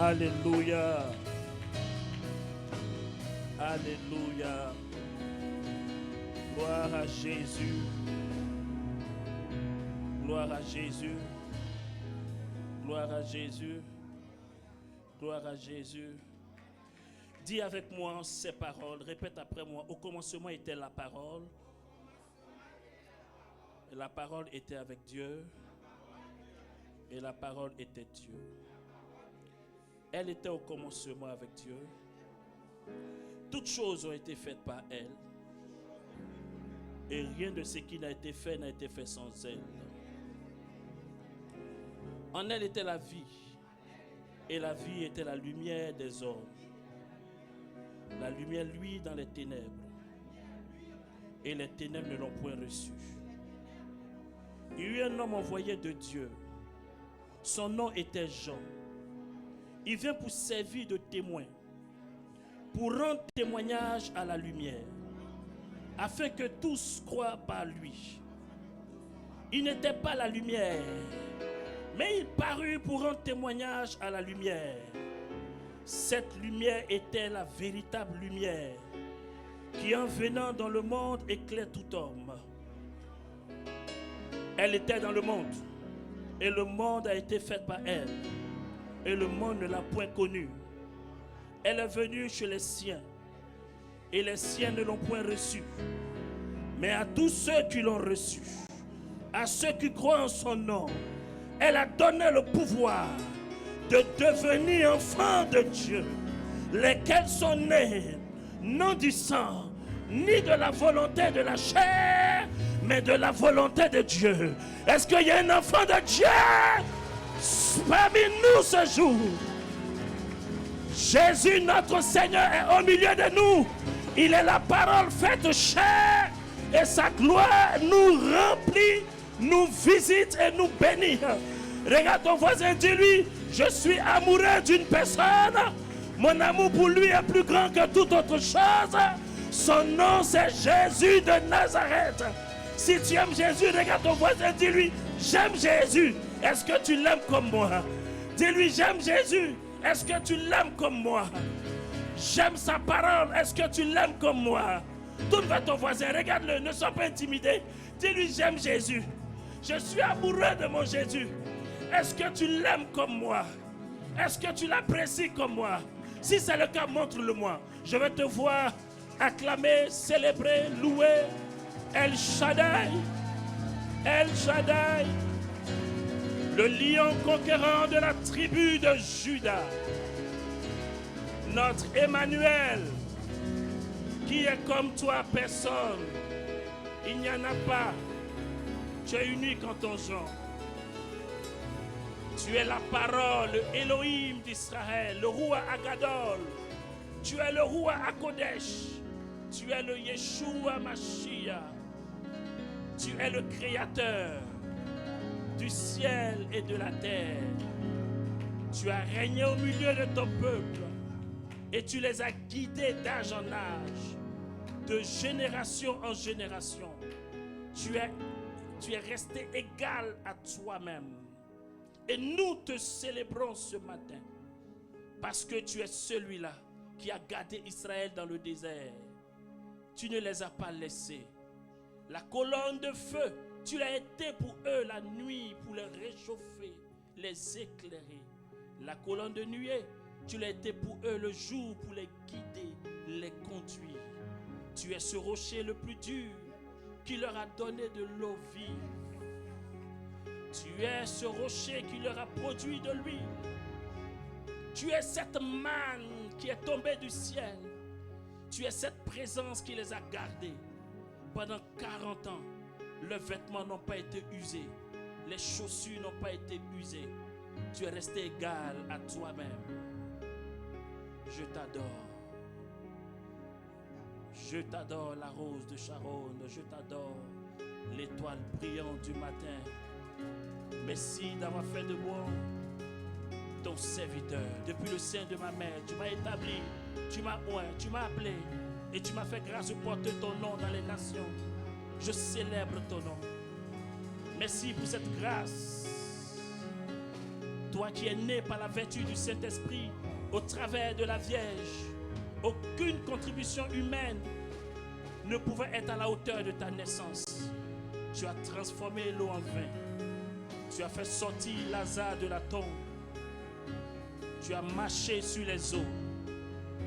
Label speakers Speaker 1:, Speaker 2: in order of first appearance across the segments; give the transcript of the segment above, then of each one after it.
Speaker 1: Alléluia. Alléluia. Gloire à Jésus. Gloire à Jésus. Gloire à Jésus. Gloire à Jésus. Dis avec moi ces paroles. Répète après moi. Au commencement était la parole. Et la parole était avec Dieu. Et la parole était Dieu. Elle était au commencement avec Dieu. Toutes choses ont été faites par elle. Et rien de ce qui n'a été fait sans elle. En elle était la vie. Et la vie était la lumière des hommes. La lumière luit dans les ténèbres. Et les ténèbres ne l'ont point reçue. Il y eut un homme envoyé de Dieu. Son nom était Jean. Il vient pour servir de témoin, pour rendre témoignage à la lumière, afin que tous croient par lui. Il n'était pas la lumière, mais il parut pour rendre témoignage à la lumière. Cette lumière était la véritable lumière, qui en venant dans le monde éclaire tout homme. Elle était dans le monde, et le monde a été fait par elle. Et le monde ne l'a point connue. Elle est venue chez les siens, et les siens ne l'ont point reçue. Mais à tous ceux qui l'ont reçue, à ceux qui croient en son nom, elle a donné le pouvoir de devenir enfants de Dieu, lesquels sont nés non du sang, ni de la volonté de la chair, mais de la volonté de Dieu. Est-ce qu'il y a un enfant de Dieu parmi nous ce jour? Jésus notre Seigneur est au milieu de nous. Il est la parole faite chair, et sa gloire nous remplit, nous visite et nous bénit. Regarde ton voisin, dis-lui: je suis amoureux d'une personne. Mon amour pour lui est plus grand que toute autre chose. Son nom c'est Jésus de Nazareth. Si tu aimes Jésus, regarde ton voisin, dis-lui: j'aime Jésus. Est-ce que tu l'aimes comme moi? Dis-lui: j'aime Jésus. Est-ce que tu l'aimes comme moi? J'aime sa parole. Est-ce que tu l'aimes comme moi? Tourne vers ton voisin, regarde-le, ne sois pas intimidé. Dis-lui: j'aime Jésus. Je suis amoureux de mon Jésus. Est-ce que tu l'aimes comme moi? Est-ce que tu l'apprécies comme moi? Si c'est le cas, montre-le-moi. Je vais te voir acclamer, célébrer, louer El Shaddai. El Shaddai, le lion conquérant de la tribu de Juda. Notre Emmanuel, qui est comme toi, personne. Il n'y en a pas. Tu es unique en ton genre. Tu es la parole, le Elohim d'Israël, le Roi Agadol. Tu es le Roi Akodesh. Tu es le Yeshua Mashiach. Tu es le Créateur du ciel et de la terre. Tu as régné au milieu de ton peuple et tu les as guidés d'âge en âge, de génération en génération. Tu es resté égal à toi-même. Et nous te célébrons ce matin parce que tu es celui-là qui a gardé Israël dans le désert. Tu ne les as pas laissés. La colonne de feu, tu l'as été pour eux la nuit, pour les réchauffer, les éclairer. La colonne de nuée, tu l'as été pour eux le jour, pour les guider, les conduire. Tu es ce rocher le plus dur qui leur a donné de l'eau vive. Tu es ce rocher qui leur a produit de l'huile. Tu es cette manne qui est tombée du ciel. Tu es cette présence qui les a gardés. Pendant 40 ans, leurs vêtements n'ont pas été usés. Les chaussures n'ont pas été usées. Tu es resté égal à toi-même. Je t'adore. Je t'adore, la rose de Sharon. Je t'adore, l'étoile brillante du matin. Merci d'avoir fait de moi ton serviteur. Depuis le sein de ma mère, tu m'as établi, tu m'as oint, tu m'as appelé et tu m'as fait grâce de porter ton nom dans les nations. Je célèbre ton nom. Merci pour cette grâce. Toi qui es né par la vertu du Saint-Esprit au travers de la Vierge, aucune contribution humaine ne pouvait être à la hauteur de ta naissance. Tu as transformé l'eau en vin. Tu as fait sortir Lazare de la tombe. Tu as marché sur les eaux.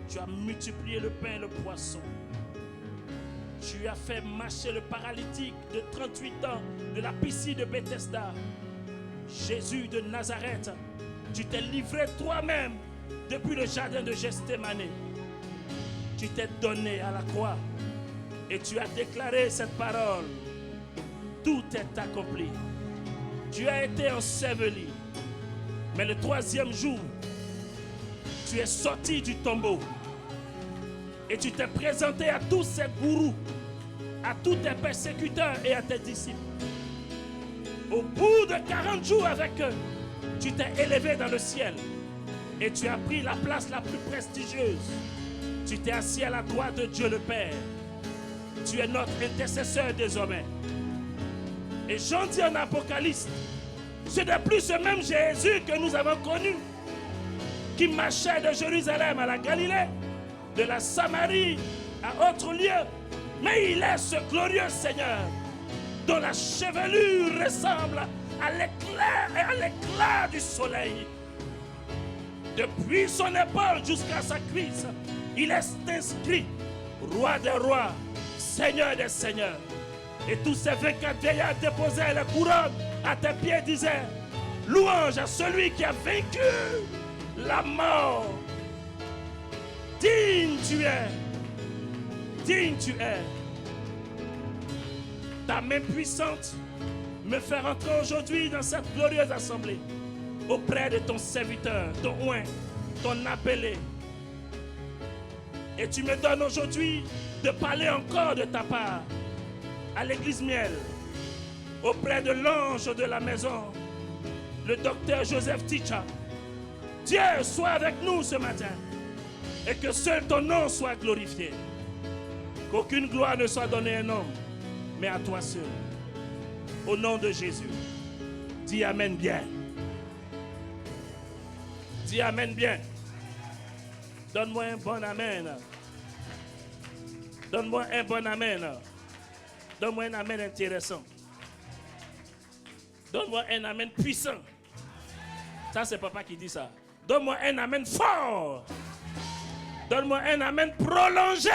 Speaker 1: Tu as multiplié le pain et le poisson. Tu as fait marcher le paralytique de 38 ans de la piscine de Bethesda. Jésus de Nazareth, tu t'es livré toi-même depuis le jardin de Gethsémane. Tu t'es donné à la croix et tu as déclaré cette parole. Tout est accompli. Tu as été enseveli. Mais le troisième jour, tu es sorti du tombeau. Et tu t'es présenté à tous ces gourous, à tous tes persécuteurs et à tes disciples. Au bout de 40 jours avec eux, tu t'es élevé dans le ciel. Et tu as pris la place la plus prestigieuse. Tu t'es assis à la droite de Dieu le Père. Tu es notre intercesseur désormais. Et Jean dit en Apocalypse, ce n'est plus ce même Jésus que nous avons connu, qui marchait de Jérusalem à la Galilée, de la Samarie à autre lieu. Mais il est ce glorieux Seigneur dont la chevelure ressemble à l'éclat du soleil. Depuis son épaule jusqu'à sa cuisse, il est inscrit roi des rois, seigneur des seigneurs. Et tous ces 24 vieillards déposaient la couronne à tes pieds, disaient, louange à celui qui a vaincu la mort. Digne tu es, digne tu es. Ta main puissante me fait rentrer aujourd'hui dans cette glorieuse assemblée, auprès de ton serviteur, ton oint, ton appelé. Et tu me donnes aujourd'hui de parler encore de ta part à l'église Miel, auprès de l'ange de la maison, le docteur Joseph Ticha. Dieu soit avec nous ce matin et que seul ton nom soit glorifié. Qu'aucune gloire ne soit donnée à un homme, mais à toi seul. Au nom de Jésus. Dis Amen bien. Dis Amen bien. Donne-moi un bon Amen. Donne-moi un bon Amen. Donne-moi un Amen intéressant. Donne-moi un Amen puissant. Ça, c'est papa qui dit ça. Donne-moi un Amen fort. Donne-moi un Amen prolongé.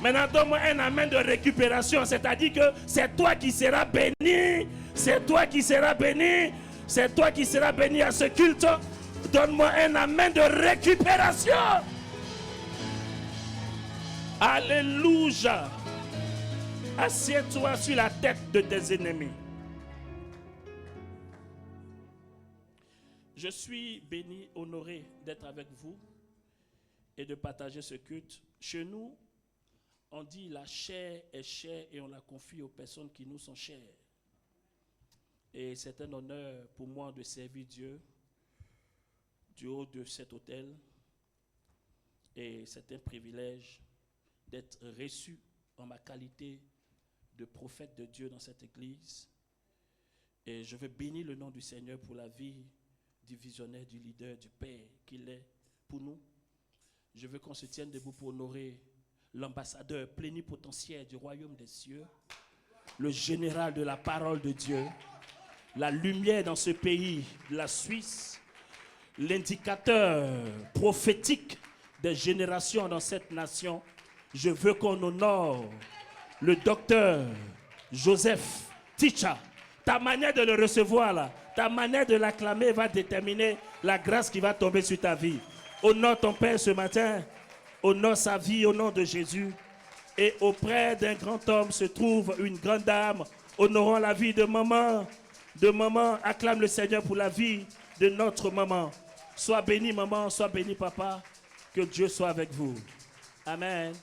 Speaker 1: Maintenant, donne-moi un Amen de récupération. C'est-à-dire que c'est toi qui seras béni. C'est toi qui seras béni. C'est toi qui seras béni à ce culte. Donne-moi un Amen de récupération. Alléluia. Assieds-toi sur la tête de tes ennemis. Je suis béni, honoré d'être avec vous et de partager ce culte. Chez nous, on dit la chair est chère et on la confie aux personnes qui nous sont chères. Et c'est un honneur pour moi de servir Dieu du haut de cet autel. Et c'est un privilège d'être reçu en ma qualité de prophète de Dieu dans cette église. Et je veux bénir le nom du Seigneur pour la vie du visionnaire, du leader, du Père qu'il est pour nous. Je veux qu'on se tienne debout pour honorer l'ambassadeur plénipotentiaire du royaume des cieux, le général de la parole de Dieu, la lumière dans ce pays, la Suisse, l'indicateur prophétique des générations dans cette nation. Je veux qu'on honore le docteur Joseph Ticha. Ta manière de le recevoir là, ta manière de l'acclamer va déterminer la grâce qui va tomber sur ta vie. Honore ton Père ce matin, honore sa vie au nom de Jésus. Et auprès d'un grand homme se trouve une grande dame. Honorons la vie de maman. De maman, acclame le Seigneur pour la vie de notre maman. Sois béni maman, sois béni papa. Que Dieu soit avec vous. Amen.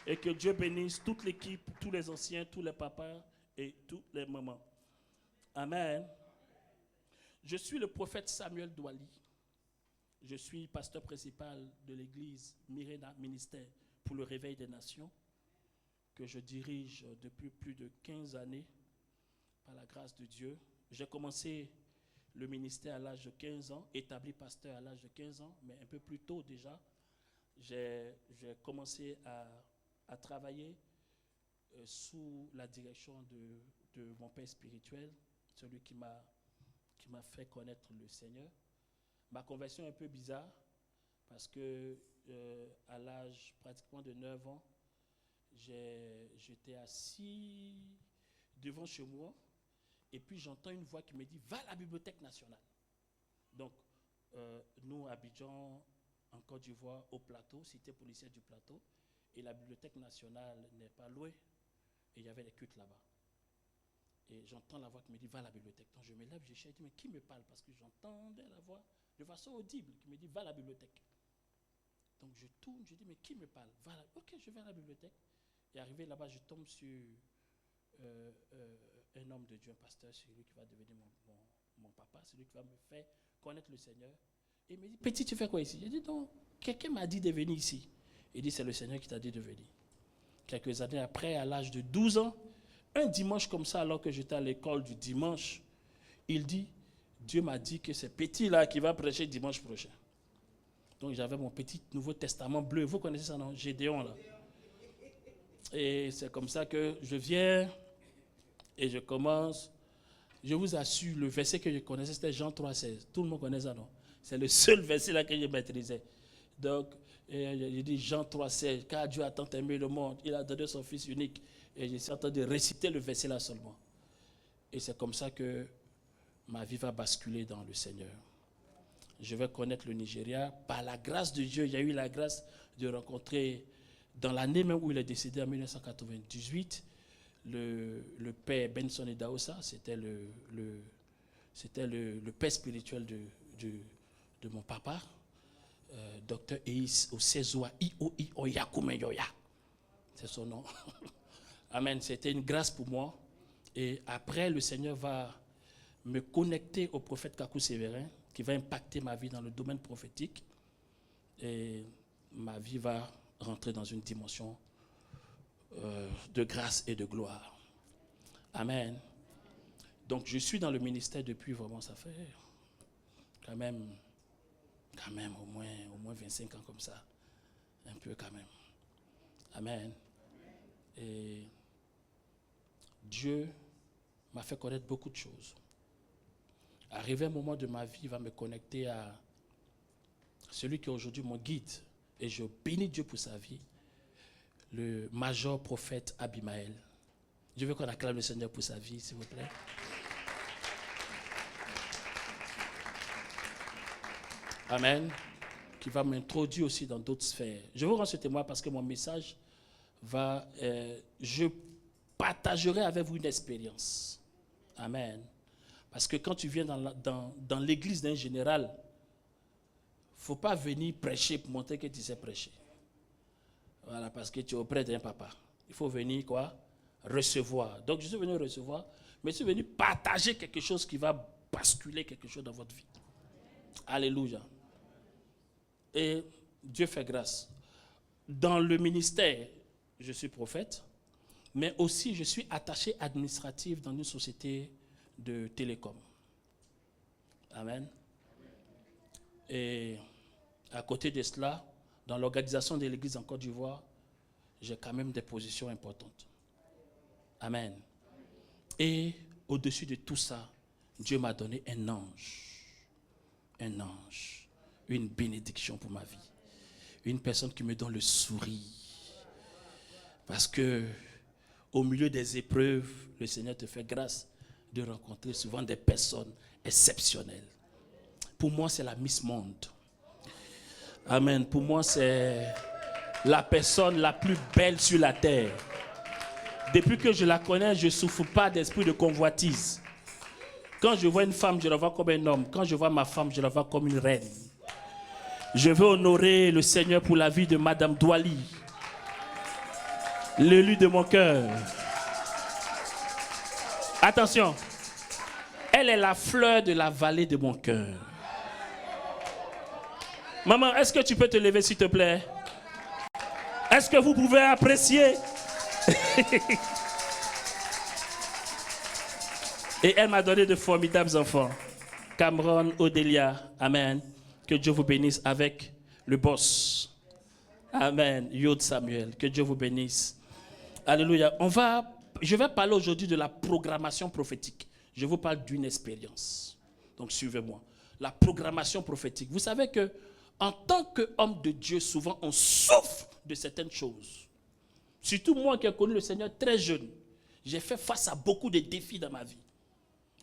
Speaker 1: Et que Dieu bénisse toute l'équipe, tous les anciens, tous les papas et toutes les mamans. Amen. Je suis le prophète Samuel Douali. Je suis pasteur principal de l'église Mirena Ministère pour le réveil des nations, que je dirige depuis plus de 15 années par la grâce de Dieu. j'ai commencé le ministère à l'âge de 15 ans, établi pasteur à l'âge de 15 ans, mais un peu plus tôt déjà, j'ai commencé à travailler sous la direction de mon père spirituel, celui qui m'a fait connaître le Seigneur. Ma conversion est un peu bizarre parce que à l'âge pratiquement de 9 ans, j'étais assis devant chez moi et puis j'entends une voix qui me dit « Va à la Bibliothèque nationale ». Donc, nous, à Abidjan, en Côte d'Ivoire, au plateau, cité policière du plateau, et la Bibliothèque nationale n'est pas loin, et il y avait les cultes là-bas. Et j'entends la voix qui me dit « Va à la bibliothèque ». Donc je me lève, je cherche, mais qui me parle? Parce que j'entendais la voix de façon audible qui me dit « Va à la bibliothèque ». Donc je tourne, je dis « Mais qui me parle? Ok, je vais à la bibliothèque ». Et arrivé là-bas, je tombe sur un homme de Dieu, un pasteur, c'est lui qui va devenir mon papa, c'est lui qui va me faire connaître le Seigneur. Et il me dit « Petit, tu fais quoi ici ?» J'ai dit « Non, quelqu'un m'a dit de venir ici ». Il dit « C'est le Seigneur qui t'a dit de venir ». Quelques années après, à l'âge de 12 ans, un dimanche comme ça, alors que j'étais à l'école du dimanche, il dit, Dieu m'a dit que c'est Petit là qui va prêcher dimanche prochain. Donc j'avais mon petit Nouveau Testament bleu. Vous connaissez ça, non? Gédéon là. Et c'est comme ça que je viens et je commence. Je vous assure, le verset que je connaissais, c'était Jean 3,16. Tout le monde connaît ça, non? C'est le seul verset là que je maîtrisais. Donc, j'ai dit Jean 3,16, car Dieu a tant aimé le monde, il a donné son Fils unique. Et je suis en train de réciter le verset là seulement. Et c'est comme ça que ma vie va basculer dans le Seigneur. Je vais connaître le Nigeria. Par la grâce de Dieu, il y a eu la grâce de rencontrer, dans l'année même où il est décédé en 1998, le père Benson Idahosa, c'était le père spirituel de mon papa, docteur Eis Osezoa Ioi Oyakumeyoya. C'est son nom. Amen. C'était une grâce pour moi. Et après, le Seigneur va me connecter au prophète Kakou Sévérin, qui va impacter ma vie dans le domaine prophétique. Et ma vie va rentrer dans une dimension de grâce et de gloire. Amen. Donc, je suis dans le ministère depuis vraiment, ça fait quand même au moins 25 ans comme ça. Un peu quand même. Amen. Et Dieu m'a fait connaître beaucoup de choses. Arrivé un moment de ma vie, il va me connecter à celui qui est aujourd'hui mon guide. Et je bénis Dieu pour sa vie, le major prophète Abimaël. Je veux qu'on acclame le Seigneur pour sa vie, s'il vous plaît. Amen. Qui va m'introduire aussi dans d'autres sphères. Je vous rends ce témoin parce que mon message va... je partagerai avec vous une expérience. Amen. Parce que quand tu viens dans l'église d'un général, il ne faut pas venir prêcher pour montrer que tu sais prêcher. Voilà, parce que tu es auprès d'un papa. Il faut venir quoi? Recevoir. Donc je suis venu recevoir, mais je suis venu partager quelque chose qui va basculer quelque chose dans votre vie. Alléluia. Et Dieu fait grâce. Dans le ministère, je suis prophète, mais aussi je suis attaché administratif dans une société de télécom. Amen. Et à côté de cela, dans l'organisation de l'église en Côte d'Ivoire, j'ai quand même des positions importantes. Amen. Et au-dessus de tout ça, Dieu m'a donné un ange, une bénédiction pour ma vie. Une personne qui me donne le sourire. Parce que au milieu des épreuves, le Seigneur te fait grâce de rencontrer souvent des personnes exceptionnelles. Pour moi, c'est la Miss Monde. Amen. Pour moi, c'est la personne la plus belle sur la terre. Depuis que je la connais, je ne souffre pas d'esprit de convoitise. Quand je vois une femme, je la vois comme un homme. Quand je vois ma femme, je la vois comme une reine. Je veux honorer le Seigneur pour la vie de Madame Douali, l'élu de mon cœur. Attention, elle est la fleur de la vallée de mon cœur. Maman, est-ce que tu peux te lever s'il te plaît? Est-ce que vous pouvez apprécier? Et elle m'a donné de formidables enfants. Cameron, Odélia, amen. Que Dieu vous bénisse avec le boss. Amen. Yod Samuel, que Dieu vous bénisse. Alléluia. Je vais parler aujourd'hui de la programmation prophétique. Je vous parle d'une expérience. Donc suivez-moi. La programmation prophétique. Vous savez que en tant qu'homme de Dieu, souvent on souffre de certaines choses. Surtout moi qui ai connu le Seigneur très jeune. J'ai fait face à beaucoup de défis dans ma vie.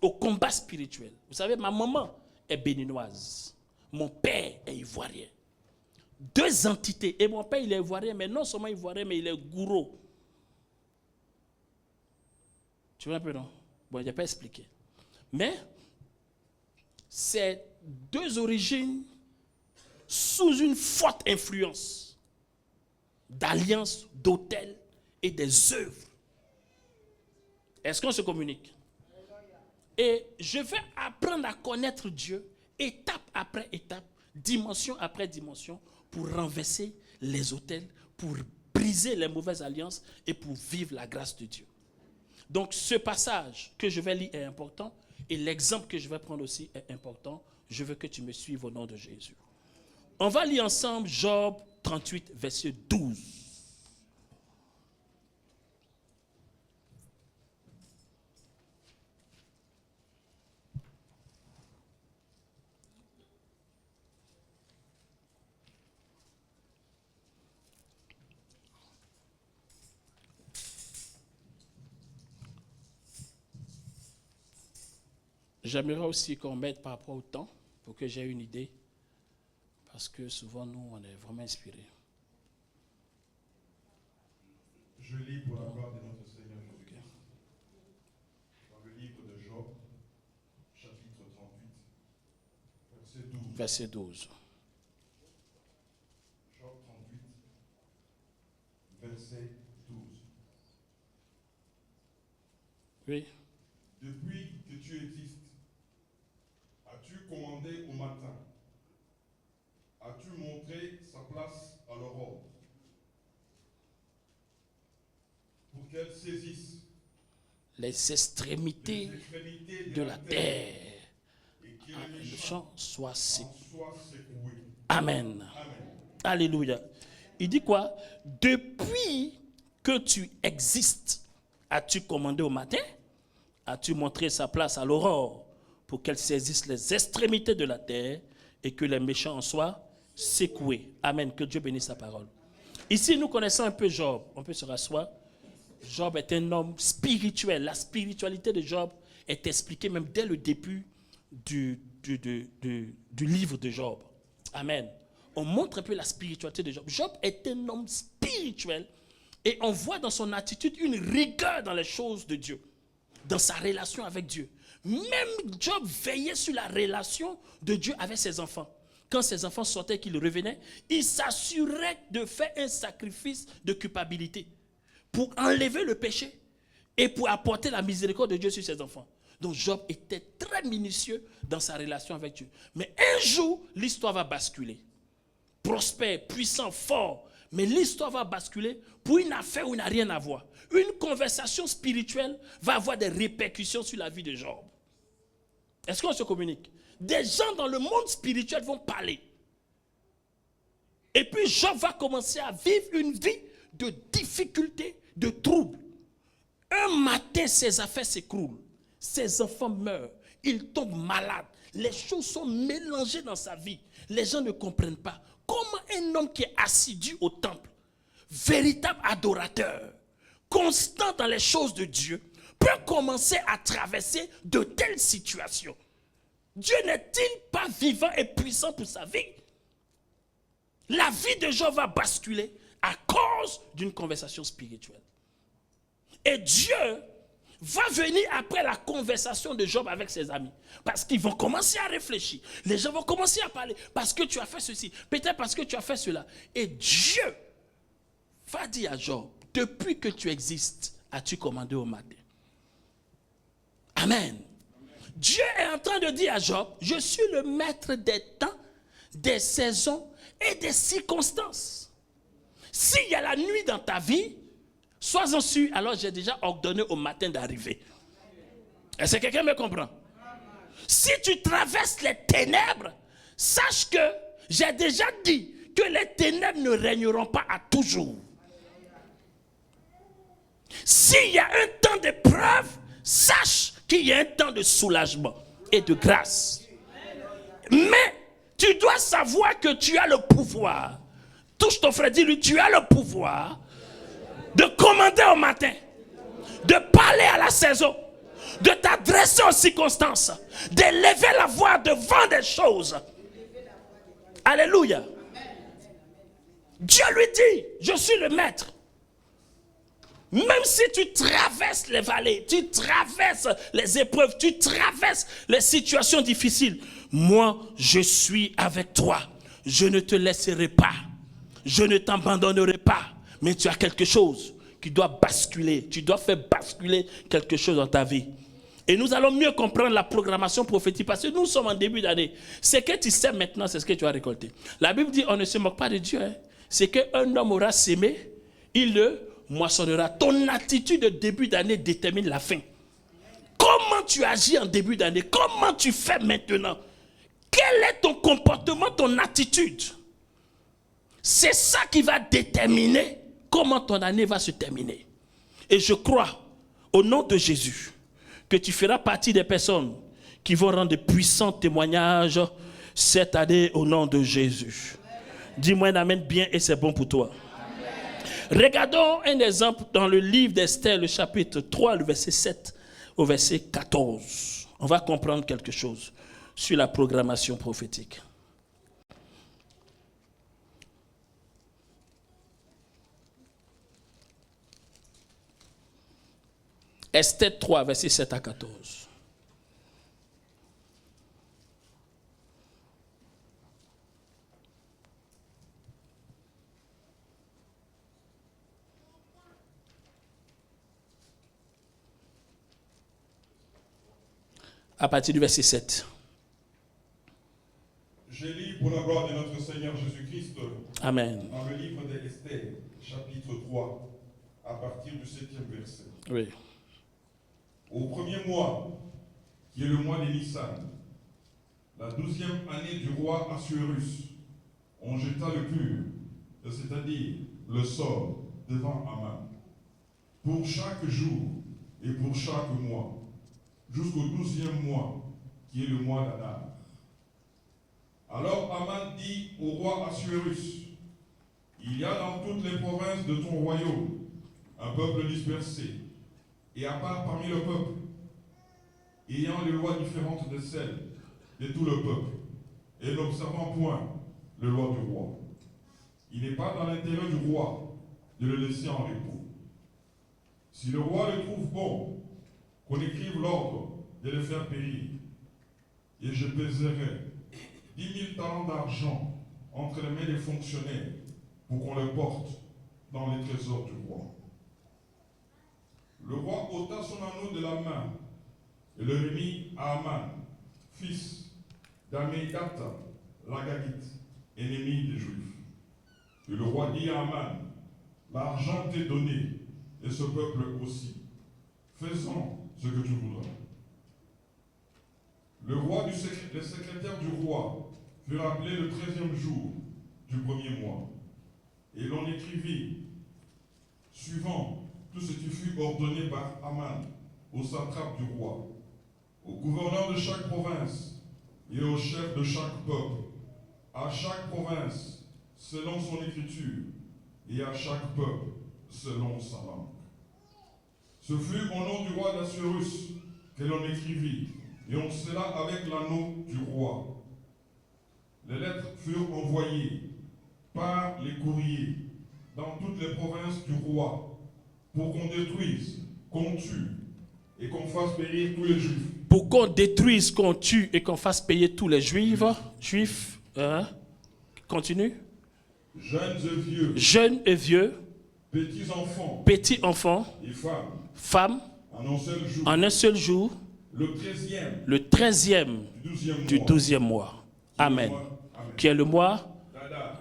Speaker 1: Au combat spirituel. Vous savez, ma maman est béninoise. Mon père est ivoirien. Deux entités. Et mon père, il est ivoirien, mais non seulement ivoirien, mais il est gourou. Tu vois un peu, non? Bon, je n'ai pas expliqué. Mais, c'est deux origines sous une forte influence d'alliances, d'autels et des œuvres. Est-ce qu'on se communique? Et je vais apprendre à connaître Dieu, étape après étape, dimension après dimension, pour renverser les autels, pour briser les mauvaises alliances et pour vivre la grâce de Dieu. Donc ce passage que je vais lire est important et l'exemple que je vais prendre aussi est important. Je veux que tu me suives au nom de Jésus. On va lire ensemble Job 38, verset 12. J'aimerais aussi qu'on mette par rapport au temps pour que j'ai une idée. Parce que souvent, nous, on est vraiment inspirés.
Speaker 2: Je lis pour la gloire de notre Seigneur Jésus-Christ. Dans le livre de Job, chapitre 38, verset 12.
Speaker 1: Verset 12.
Speaker 2: Job 38, verset 12.
Speaker 1: Oui.
Speaker 2: Depuis que tu existes, as-tu commandé au matin? As-tu montré sa place à l'aurore? Pour qu'elle saisisse
Speaker 1: Les extrémités de la terre.
Speaker 2: Et que
Speaker 1: Les
Speaker 2: les
Speaker 1: méchants soient secoués.
Speaker 2: secoués.
Speaker 1: Amen.
Speaker 2: Amen.
Speaker 1: Alléluia. Il dit quoi? Depuis que tu existes, as-tu commandé au matin? As-tu montré sa place à l'aurore pour qu'elle saisisse les extrémités de la terre et que les méchants en soient secoués? Amen. Que Dieu bénisse sa parole. Ici, nous connaissons un peu Job. On peut se rasseoir. Job est un homme spirituel. La spiritualité de Job est expliquée même dès le début du livre de Job. Amen. On montre un peu la spiritualité de Job. Job est un homme spirituel et on voit dans son attitude une rigueur dans les choses de Dieu, dans sa relation avec Dieu. Même Job veillait sur la relation de Dieu avec ses enfants. Quand ses enfants sortaient, qu'ils revenaient, il s'assurait de faire un sacrifice de culpabilité pour enlever le péché et pour apporter la miséricorde de Dieu sur ses enfants. Donc Job était très minutieux dans sa relation avec Dieu. Mais un jour, l'histoire va basculer. Prospère, puissant, fort. Mais l'histoire va basculer pour une affaire où il n'a rien à voir. Une conversation spirituelle va avoir des répercussions sur la vie de Job. Est-ce qu'on se communique? Des gens dans le monde spirituel vont parler. Et puis Job va commencer à vivre une vie de difficultés, de troubles. Un matin, ses affaires s'écroulent. Ses enfants meurent. Il tombe malade. Les choses sont mélangées dans sa vie. Les gens ne comprennent pas. Comment un homme qui est assidu au temple, véritable adorateur, constant dans les choses de Dieu, peut commencer à traverser de telles situations? Dieu n'est-il pas vivant et puissant pour sa vie? La vie de Job va basculer à cause d'une conversation spirituelle. Et Dieu va venir après la conversation de Job avec ses amis. Parce qu'ils vont commencer à réfléchir. Les gens vont commencer à parler. Parce que tu as fait ceci. Peut-être parce que tu as fait cela. Et Dieu va dire à Job, depuis que tu existes, as-tu commandé au matin? Amen. Dieu est en train de dire à Job, je suis le maître des temps, des saisons et des circonstances. S'il y a la nuit dans ta vie, sois-en sûr, alors j'ai déjà ordonné au matin d'arriver. Est-ce que quelqu'un me comprend? Si tu traverses les ténèbres, sache que j'ai déjà dit que les ténèbres ne régneront pas à toujours. S'il y a un temps d'épreuve, sache qu'il y a un temps de soulagement et de grâce. Mais tu dois savoir que tu as le pouvoir. Touche ton frère, dis-lui, tu as le pouvoir de commander au matin, de parler à la saison, de t'adresser aux circonstances, d'élever la voix devant des choses. Alléluia. Dieu lui dit, je suis le maître. Même si tu traverses les vallées, tu traverses les épreuves, tu traverses les situations difficiles, moi, je suis avec toi. Je ne te laisserai pas. Je ne t'abandonnerai pas. Mais tu as quelque chose qui doit basculer. Tu dois faire basculer quelque chose dans ta vie. Et nous allons mieux comprendre la programmation prophétique parce que nous sommes en début d'année. Ce que tu sais maintenant, c'est ce que tu as récolté. La Bible dit, on ne se moque pas de Dieu. Hein. C'est qu'un homme aura sémé, il le moissonnera. Ton attitude de début d'année détermine la fin. Comment tu agis en début d'année? Comment tu fais maintenant? Quel est ton comportement, ton attitude? C'est ça qui va déterminer comment ton année va se terminer. Et je crois, au nom de Jésus, que tu feras partie des personnes qui vont rendre de puissants témoignages cette année au nom de Jésus. Dis-moi un amen bien et c'est bon pour toi. Regardons un exemple dans le livre d'Esther, le chapitre 3, le verset 7 au verset 14. On va comprendre quelque chose sur la programmation prophétique. Esther 3, verset 7 à 14. À partir du verset 7.
Speaker 2: Je lis pour la gloire de notre Seigneur Jésus-Christ.
Speaker 1: Amen.
Speaker 2: Dans le livre d'Esther, chapitre 3, à partir du 7e verset.
Speaker 1: Oui.
Speaker 2: Au premier mois, qui est le mois de Nissan, la 12e année du roi Assuérus, on jeta le pur, c'est-à-dire le sort, devant Aman, pour chaque jour et pour chaque mois, jusqu'au 12e mois, qui est le mois d'Adar. Alors Aman dit au roi Assuérus, il y a dans toutes les provinces de ton royaume un peuple dispersé, et à part parmi le peuple, ayant les lois différentes de celles de tout le peuple, et n'observant point les lois du roi. Il n'est pas dans l'intérêt du roi de le laisser en repos. Si le roi le trouve bon, qu'on écrive l'ordre de le faire périr, et je pèserai 10 000 talents d'argent entre les mains des fonctionnaires pour qu'on le porte dans les trésors du roi. Le roi ôta son anneau de la main et le remit à Aman, fils d'Ammédata, l'Agagite, ennemi des Juifs. Et le roi dit à Aman, l'argent t'est donné, et ce peuple aussi. Faisons ce que tu voudras. Le secrétaire du roi fut rappelé le 13e jour du premier mois. Et l'on écrivit, suivant tout ce qui fut ordonné par Aman, au satrape du roi, au gouverneur de chaque province et au chef de chaque peuple, à chaque province selon son écriture et à chaque peuple selon sa langue. Ce fut au nom du roi d'Assuérus que l'on écrivit, et on scella avec l'anneau du roi. Les lettres furent envoyées par les courriers dans toutes les provinces du roi pour qu'on détruise, qu'on tue et qu'on fasse payer tous les Juifs.
Speaker 1: Pour qu'on détruise, qu'on tue et qu'on fasse payer tous les Juifs. Continue.
Speaker 2: Jeunes et vieux.
Speaker 1: Petits enfants.
Speaker 2: Et
Speaker 1: femmes. En un seul jour. Le 13e du 12e mois. Amen. Qui est le mois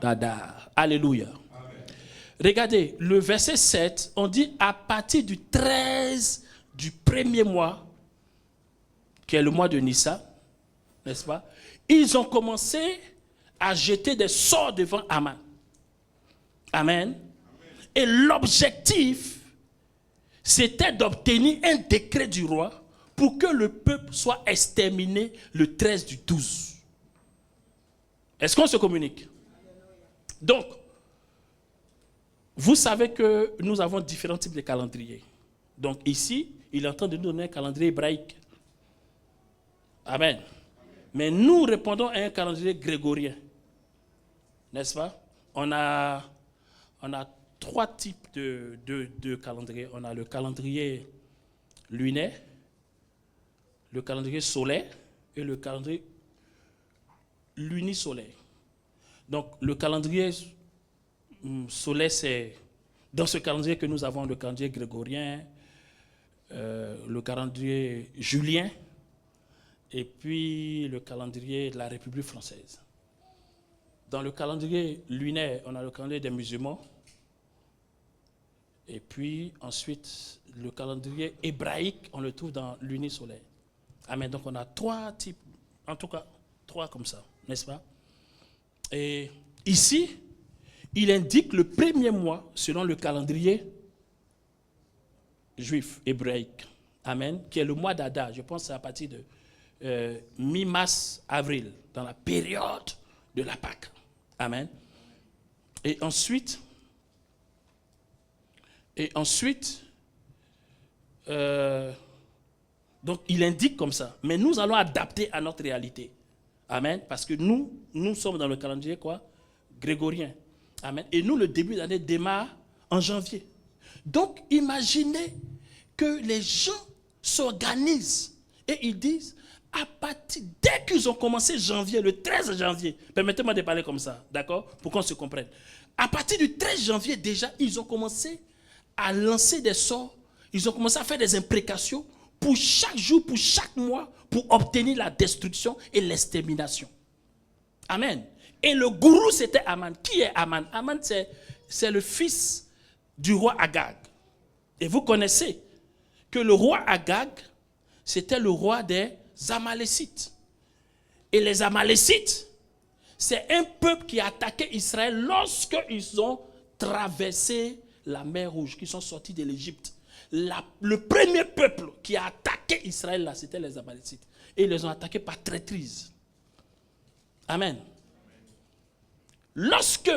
Speaker 1: d'Adar. Alléluia.
Speaker 2: Amen.
Speaker 1: Regardez, le verset 7, on dit à partir du 13 du premier mois, qui est le mois de Nissan, n'est-ce pas? Ils ont commencé à jeter des sorts devant Aman. Amen. Et l'objectif, c'était d'obtenir un décret du roi pour que le peuple soit exterminé le 13 du 12. Est-ce qu'on se communique? Donc, vous savez que nous avons différents types de calendriers. Donc ici, il est en train de nous donner un calendrier hébraïque. Amen. Mais nous répondons à un calendrier grégorien. N'est-ce pas? On a 3 types de calendriers. On a le calendrier lunaire, le calendrier solaire et le calendrier lunisolaire. Donc le calendrier solaire, c'est dans ce calendrier que nous avons le calendrier grégorien, le calendrier julien et puis le calendrier de la République française. Dans le calendrier lunaire, on a le calendrier des musulmans. Et puis ensuite, le calendrier hébraïque, on le trouve dans l'unisolaire. Amen. Donc on a 3 types, en tout cas 3 comme ça, n'est-ce pas? Et ici, il indique le premier mois selon le calendrier juif, hébraïque. Amen. Qui est le mois d'Adar. Je pense que c'est à partir de mi-mars, avril, dans la période de la Pâque. Amen. Et ensuite, donc il indique comme ça. Mais nous allons adapter à notre réalité. Amen. Parce que nous sommes dans le calendrier quoi? Grégorien. Amen. Et nous, le début d'année démarre en janvier. Donc, imaginez que les gens s'organisent et ils disent, dès qu'ils ont commencé janvier, le 13 janvier, permettez-moi de parler comme ça, d'accord? Pour qu'on se comprenne. À partir du 13 janvier, déjà, ils ont commencé à lancer des sorts, ils ont commencé à faire des imprécations pour chaque jour, pour chaque mois, pour obtenir la destruction et l'extermination. Amen. Et le gourou, c'était Aman. Qui est Aman? Aman, c'est le fils du roi Agag. Et vous connaissez que le roi Agag, c'était le roi des Amalécites. Et les Amalécites, c'est un peuple qui a attaqué Israël lorsqu'ils ont traversé la mer Rouge, qui sont sortis de l'Égypte. Le premier peuple qui a attaqué Israël, là, c'était les Amalécites. Et ils les ont attaqués par traîtrise. Amen. Lorsque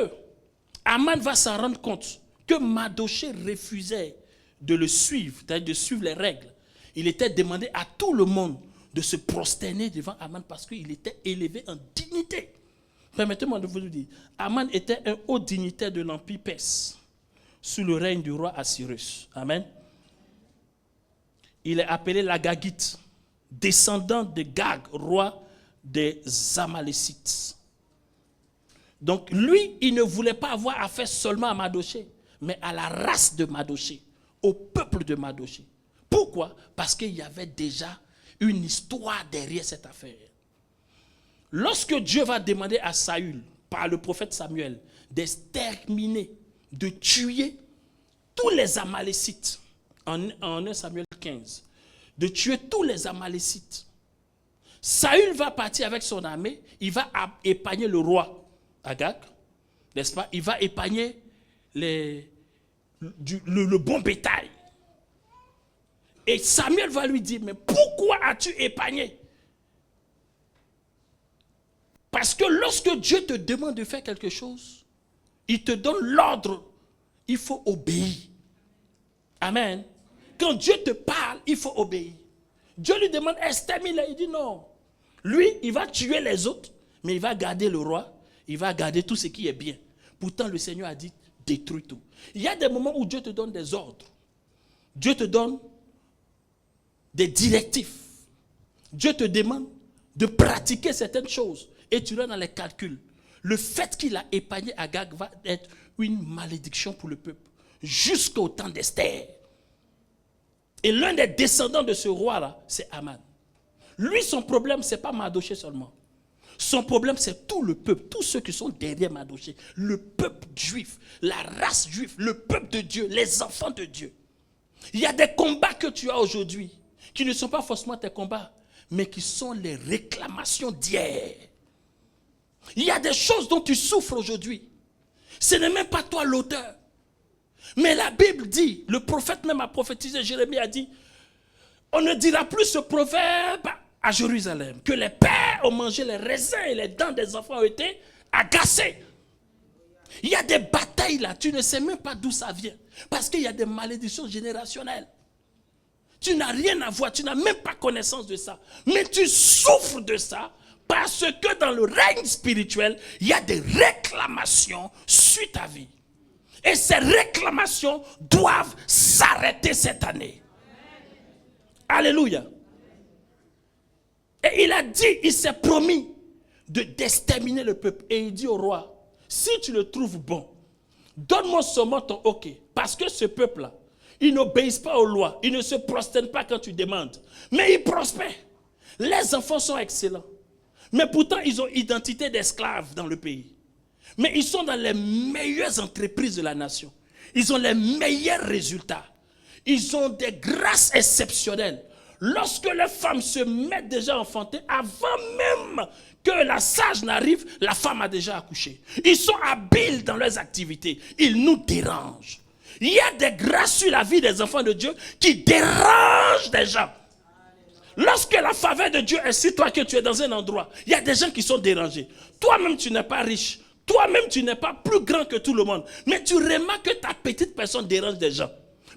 Speaker 1: Aman va s'en rendre compte que Mardochée refusait de le suivre, c'est-à-dire de suivre les règles, il était demandé à tout le monde de se prosterner devant Aman parce qu'il était élevé en dignité. Permettez-moi de vous le dire. Aman était un haut dignitaire de l'Empire perse sous le règne du roi Assyrus. Amen. Il est appelé l'Agagite, descendant de Gag, roi des Amalécites. Donc lui, il ne voulait pas avoir affaire seulement à Mardochée, mais à la race de Mardochée, au peuple de Mardochée. Pourquoi? Parce qu'il y avait déjà une histoire derrière cette affaire. Lorsque Dieu va demander à Saül, par le prophète Samuel, d'exterminer, de tuer tous les Amalécites, en 1 Samuel 15, de tuer tous les Amalécites, Saül va partir avec son armée, il va épargner le roi Agag, n'est-ce pas? Il va épargner le bon bétail. Et Samuel va lui dire, mais pourquoi as-tu épargné? Parce que lorsque Dieu te demande de faire quelque chose, il te donne l'ordre, il faut obéir. Amen. Quand Dieu te parle, il faut obéir. Dieu lui demande, extermine, il dit non. Lui, il va tuer les autres, mais il va garder le roi, il va garder tout ce qui est bien. Pourtant, le Seigneur a dit, détruis tout. Il y a des moments où Dieu te donne des ordres. Dieu te donne des directives. Dieu te demande de pratiquer certaines choses et tu rentres dans les calculs. Le fait qu'il a épargné Agag va être une malédiction pour le peuple jusqu'au temps d'Esther. Et l'un des descendants de ce roi-là, c'est Aman. Lui, son problème, ce n'est pas Mardochée seulement. Son problème, c'est tout le peuple, tous ceux qui sont derrière Mardochée, le peuple juif, la race juive, le peuple de Dieu, les enfants de Dieu. Il y a des combats que tu as aujourd'hui qui ne sont pas forcément tes combats, mais qui sont les réclamations d'hier. Il y a des choses dont tu souffres aujourd'hui. Ce n'est même pas toi l'auteur. Mais la Bible dit, le prophète même a prophétisé, Jérémie a dit, on ne dira plus ce proverbe à Jérusalem, que les pères ont mangé les raisins et les dents des enfants ont été agacées. Il y a des batailles là, tu ne sais même pas d'où ça vient. Parce qu'il y a des malédictions générationnelles. Tu n'as rien à voir, tu n'as même pas connaissance de ça. Mais tu souffres de ça parce que dans le règne spirituel, il y a des réclamations sur ta vie. Et ces réclamations doivent s'arrêter cette année. Alléluia. Et il a dit, il s'est promis d'exterminer le peuple. Et il dit au roi, si tu le trouves bon, donne-moi seulement ton OK. Parce que ce peuple-là, ils n'obéissent pas aux lois. Ils ne se prosternent pas quand tu demandes. Mais ils prospèrent. Les enfants sont excellents. Mais pourtant, ils ont identité d'esclaves dans le pays. Mais ils sont dans les meilleures entreprises de la nation. Ils ont les meilleurs résultats. Ils ont des grâces exceptionnelles. Lorsque les femmes se mettent déjà à enfanter, avant même que la sage n'arrive, la femme a déjà accouché. Ils sont habiles dans leurs activités. Ils nous dérangent. Il y a des grâces sur la vie des enfants de Dieu qui dérangent des gens. Lorsque la faveur de Dieu est sur toi, que tu es dans un endroit, il y a des gens qui sont dérangés. Toi-même, tu n'es pas riche. Toi-même, tu n'es pas plus grand que tout le monde. Mais tu remarques que ta petite personne dérange des gens.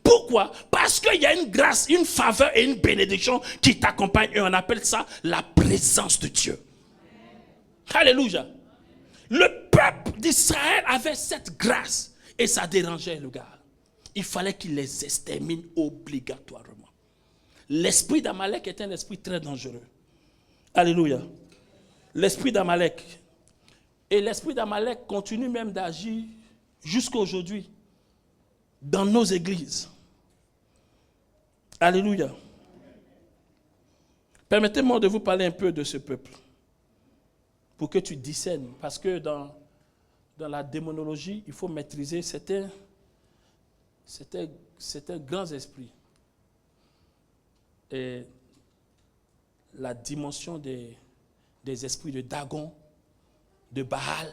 Speaker 1: Pourquoi? Parce qu'il y a une grâce, une faveur et une bénédiction qui t'accompagnent. Et on appelle ça la présence de Dieu. Alléluia. Le peuple d'Israël avait cette grâce et ça dérangeait le gars. Il fallait qu'il les extermine obligatoirement. L'esprit d'Amalek est un esprit très dangereux. Alléluia. L'esprit d'Amalek. Et l'esprit d'Amalek continue même d'agir jusqu'à aujourd'hui dans nos églises. Alléluia. Permettez-moi de vous parler un peu de ce peuple pour que tu discernes. Parce que dans la démonologie, il faut maîtriser certains grands esprits. Et la dimension des esprits de Dagon, de Baal,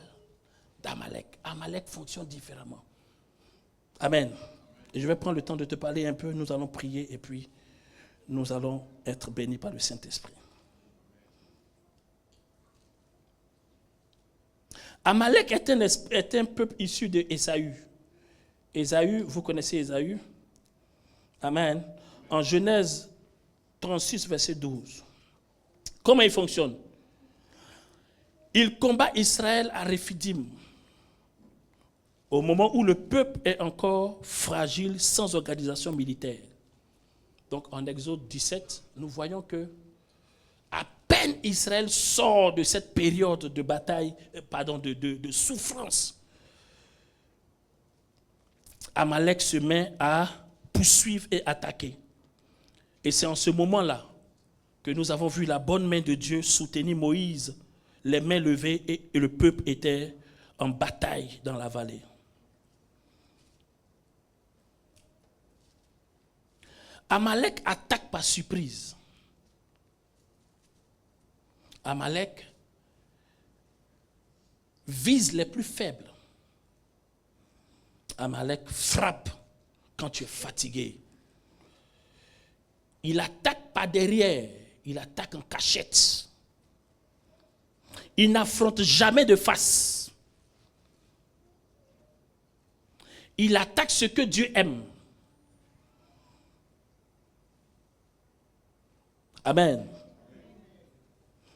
Speaker 1: d'Amalek. Amalek fonctionne différemment. Amen. Et je vais prendre le temps de te parler un peu. Nous allons prier et puis nous allons être bénis par le Saint-Esprit. Amalek est un peuple issu de Ésaü. Ésaü, vous connaissez Ésaü? Amen. En Genèse 36, verset 12. Comment il fonctionne? Il combat Israël à Réphidim, au moment où le peuple est encore fragile, sans organisation militaire. Donc en Exode 17, nous voyons que à peine Israël sort de cette période de bataille, de souffrance, Amalek se met à poursuivre et attaquer. Et c'est en ce moment-là que nous avons vu la bonne main de Dieu soutenir Moïse, les mains levées, et le peuple était en bataille dans la vallée. Amalek attaque par surprise. Amalek vise les plus faibles. Amalek frappe quand tu es fatigué. Il attaque par derrière, il attaque en cachette. Il n'affronte jamais de face. Il attaque ce que Dieu aime. Amen.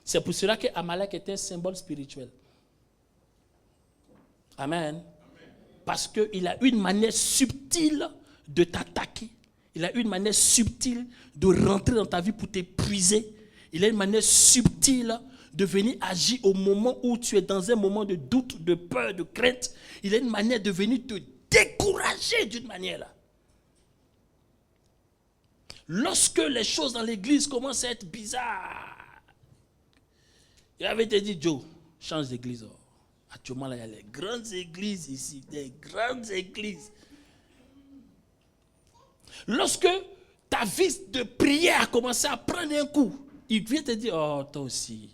Speaker 1: C'est pour cela que Amalek est un symbole spirituel. Amen. Parce qu'il a une manière subtile de t'attaquer. Il a une manière subtile de rentrer dans ta vie pour t'épuiser. Il a une manière subtile de venir agir au moment où tu es dans un moment de doute, de peur, de crainte. Il a une manière de venir te décourager d'une manière là. Lorsque les choses dans l'église commencent à être bizarres, il avait te dit, Joe, change d'église. Actuellement, là, il y a les grandes églises ici, des grandes églises. Lorsque ta vie de prière a commencé à prendre un coup, il vient te dire, oh, toi aussi.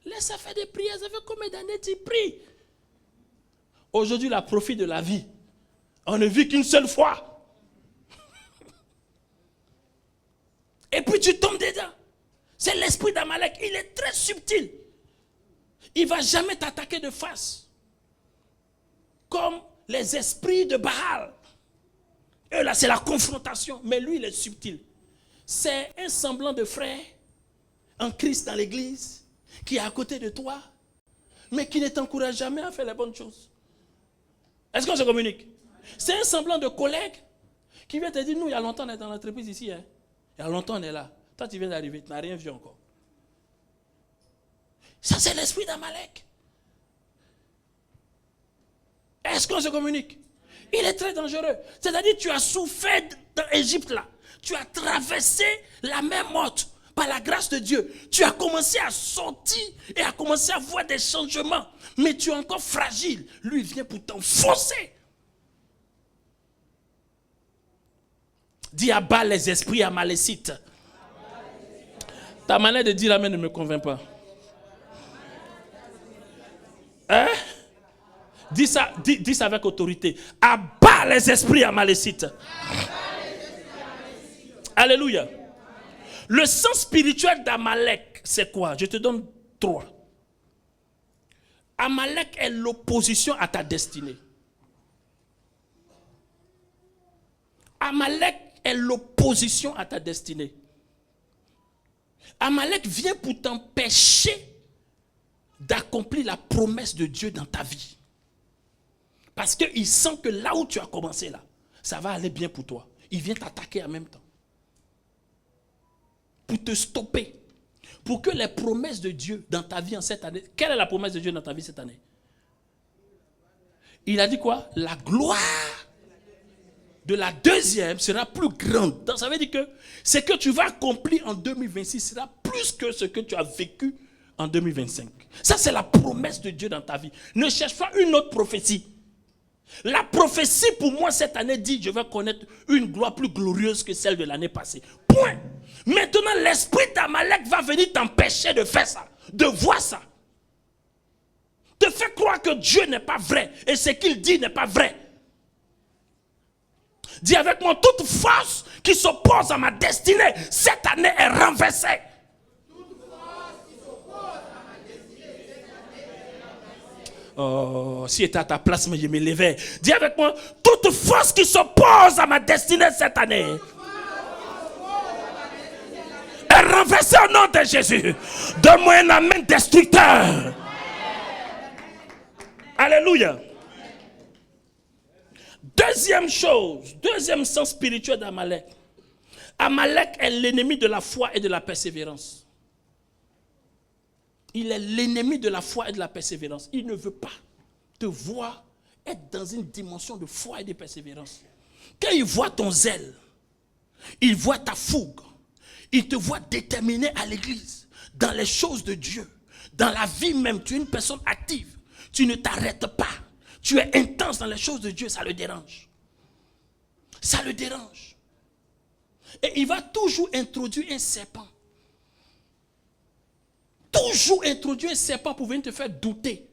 Speaker 1: Laisse ça faire des prières, ça fait combien d'années tu pries? Aujourd'hui, la profit de la vie. On ne vit qu'une seule fois. Et puis tu tombes dedans. C'est l'esprit d'Amalek. Il est très subtil. Il ne va jamais t'attaquer de face. Comme les esprits de Baal. Et là, c'est la confrontation. Mais lui, il est subtil. C'est un semblant de frère en Christ dans l'église qui est à côté de toi, mais qui ne t'encourage jamais à faire les bonnes choses. Est-ce qu'on se communique? C'est un semblant de collègue qui vient te dire, nous, il y a longtemps, on est dans l'entreprise ici. Hein? Il y a longtemps, on est là. Toi, tu viens d'arriver, tu n'as rien vu encore. Ça, c'est l'esprit d'Amalek. Est-ce qu'on se communique? Il est très dangereux. C'est-à-dire, tu as souffert dans l'Égypte là. Tu as traversé la mer morte par la grâce de Dieu. Tu as commencé à sortir et à commencer à voir des changements. Mais tu es encore fragile. Lui, il vient pour t'enfoncer. Dis à bas les esprits amalécites. Ta manière de dire amen ne me convainc pas. Hein? Dis ça avec autorité. Abat les esprits amalécites. Alléluia. Le sens spirituel d'Amalek, c'est quoi? Je te donne 3. Amalek est l'opposition à ta destinée. Amalek est l'opposition à ta destinée. Amalek vient pour t'empêcher d'accomplir la promesse de Dieu dans ta vie. Parce qu'il sent que là où tu as commencé là, ça va aller bien pour toi. Il vient t'attaquer en même temps. Pour te stopper. Pour que les promesses de Dieu dans ta vie en cette année... Quelle est la promesse de Dieu dans ta vie cette année? Il a dit quoi? La gloire de la deuxième sera plus grande. Donc, ça veut dire que ce que tu vas accomplir en 2026 sera plus que ce que tu as vécu en 2025. Ça, c'est la promesse de Dieu dans ta vie. Ne cherche pas une autre prophétie. La prophétie pour moi cette année dit je vais connaître une gloire plus glorieuse que celle de l'année passée. Point. Maintenant, l'esprit d'Amalek va venir t'empêcher de faire ça, de voir ça. Te faire croire que Dieu n'est pas vrai et ce qu'il dit n'est pas vrai. Dis avec moi, toute force qui s'oppose à ma destinée, cette année est renversée. Oh, si j'étais à ta place, mais je me levais. Dis avec moi, toute force qui s'oppose à ma destinée cette année est renversée au nom de Jésus. Donne-moi un amen destructeur. Alléluia. Deuxième chose, deuxième sens spirituel d'Amalek. Amalek est l'ennemi de la foi et de la persévérance. Il est l'ennemi de la foi et de la persévérance. Il ne veut pas te voir être dans une dimension de foi et de persévérance. Quand il voit ton zèle, il voit ta fougue, il te voit déterminé à l'église, dans les choses de Dieu, dans la vie même. Tu es une personne active, tu ne t'arrêtes pas, tu es intense dans les choses de Dieu, ça le dérange. Ça le dérange. Et il va toujours introduire un serpent. Toujours introduire un serpent pour venir te faire douter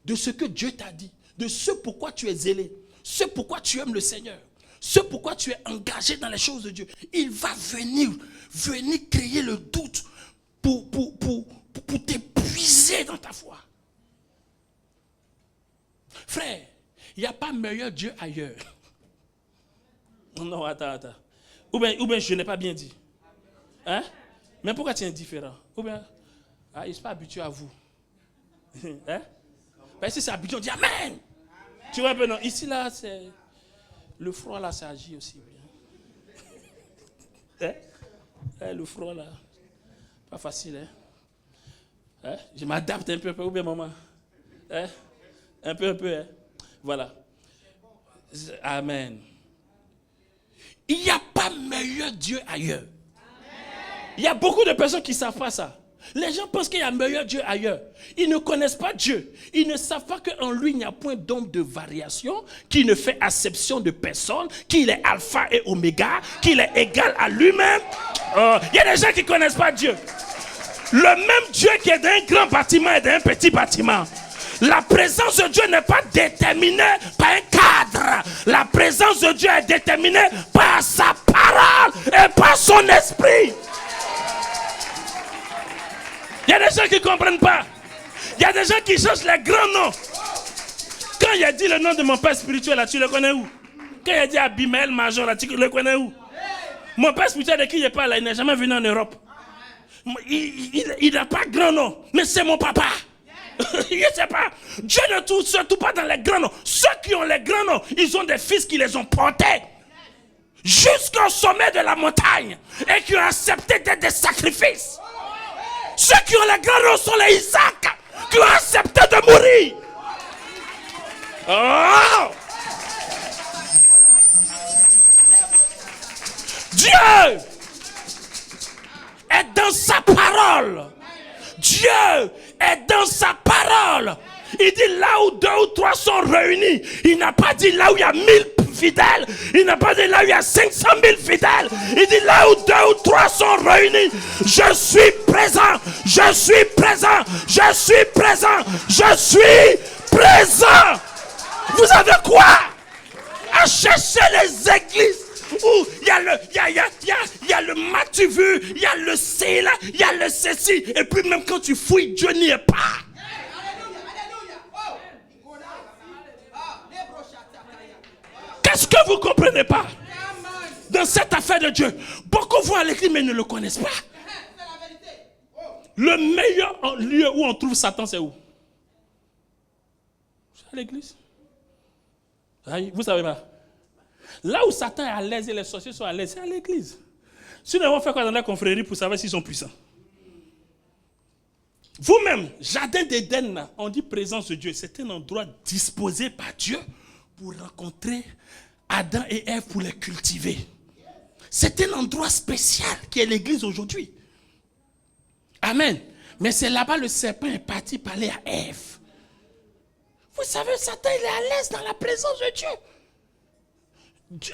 Speaker 1: de ce que Dieu t'a dit, de ce pourquoi tu es zélé, ce pourquoi tu aimes le Seigneur, ce pourquoi tu es engagé dans les choses de Dieu. Il va venir créer le doute pour t'épuiser dans ta foi. Frère, il n'y a pas meilleur Dieu ailleurs. Non, attends. Ou bien je n'ai pas bien dit. Hein? Mais pourquoi tu es indifférent? Ou bien... Ah, il ne sont pas habitué à vous. Hein? Ben, si c'est habitué, on dit Amen. Amen. Tu vois un peu, non? Ici, là, c'est... Le froid, là, ça agit aussi bien. Hein? Le froid, là, pas facile, hein? Je m'adapte un peu, ou bien, maman? Hein? Un peu, hein? Voilà. Amen. Il n'y a pas meilleur Dieu ailleurs. Amen. Il y a beaucoup de personnes qui ne savent pas ça. Les gens pensent qu'il y a un meilleur Dieu ailleurs. Ils ne connaissent pas Dieu. Ils ne savent pas qu'en lui, il n'y a point d'ombre de variation, qu'il ne fait acception de personne, qu'il est alpha et oméga, qu'il est égal à lui-même. Il y a des gens qui ne connaissent pas Dieu. Le même Dieu qui est dans un grand bâtiment et dans un petit bâtiment. La présence de Dieu n'est pas déterminée par un cadre. La présence de Dieu est déterminée par sa parole et par son esprit. Il y a des gens qui ne comprennent pas. Il y a des gens qui cherchent les grands noms. Quand il a dit le nom de mon père spirituel, là, tu le connais où? Quand il a dit Abimael Major, là, tu le connais où? Mon père spirituel de qui il parle, il n'est jamais venu en Europe. Il n'a pas grand nom, mais c'est mon papa. Il ne sait pas. Dieu ne touche surtout pas dans les grands noms. Ceux qui ont les grands noms, ils ont des fils qui les ont portés jusqu'au sommet de la montagne et qui ont accepté d'être des sacrifices. Ceux qui ont les grands noms sont les Isaac qui ont accepté de mourir. Oh! Dieu est dans sa parole. Dieu est dans sa parole. Il dit là où 2 ou 3 sont réunis. Il n'a pas dit là où il y a 1000 fidèles. Il n'a pas dit là où il y a 500 000 fidèles. Il dit là où 2 ou 3 sont réunis. Je suis présent. Je suis présent. Je suis présent. Je suis présent. Vous avez quoi? À chercher les églises où il y a le m'as-tu vu, il y a le c'est là, il y a le ceci, et puis même quand tu fouilles, Dieu n'y est pas. Qu'est-ce que vous ne comprenez pas dans cette affaire de Dieu? Beaucoup vont à l'église mais ne le connaissent pas. Le meilleur lieu où on trouve Satan, c'est où? C'est à l'église. Vous savez pas. Là où Satan est à l'aise et les sorciers sont à l'aise, c'est à l'église. Si nous avons fait quoi dans la confrérie pour savoir s'ils sont puissants? Vous-même, jardin d'Éden, on dit présence de Dieu. C'est un endroit disposé par Dieu pour rencontrer Adam et Ève pour les cultiver. C'est un endroit spécial qui est l'église aujourd'hui. Amen. Mais c'est là-bas le serpent est parti parler à Ève. Vous savez, Satan, il est à l'aise dans la présence de Dieu.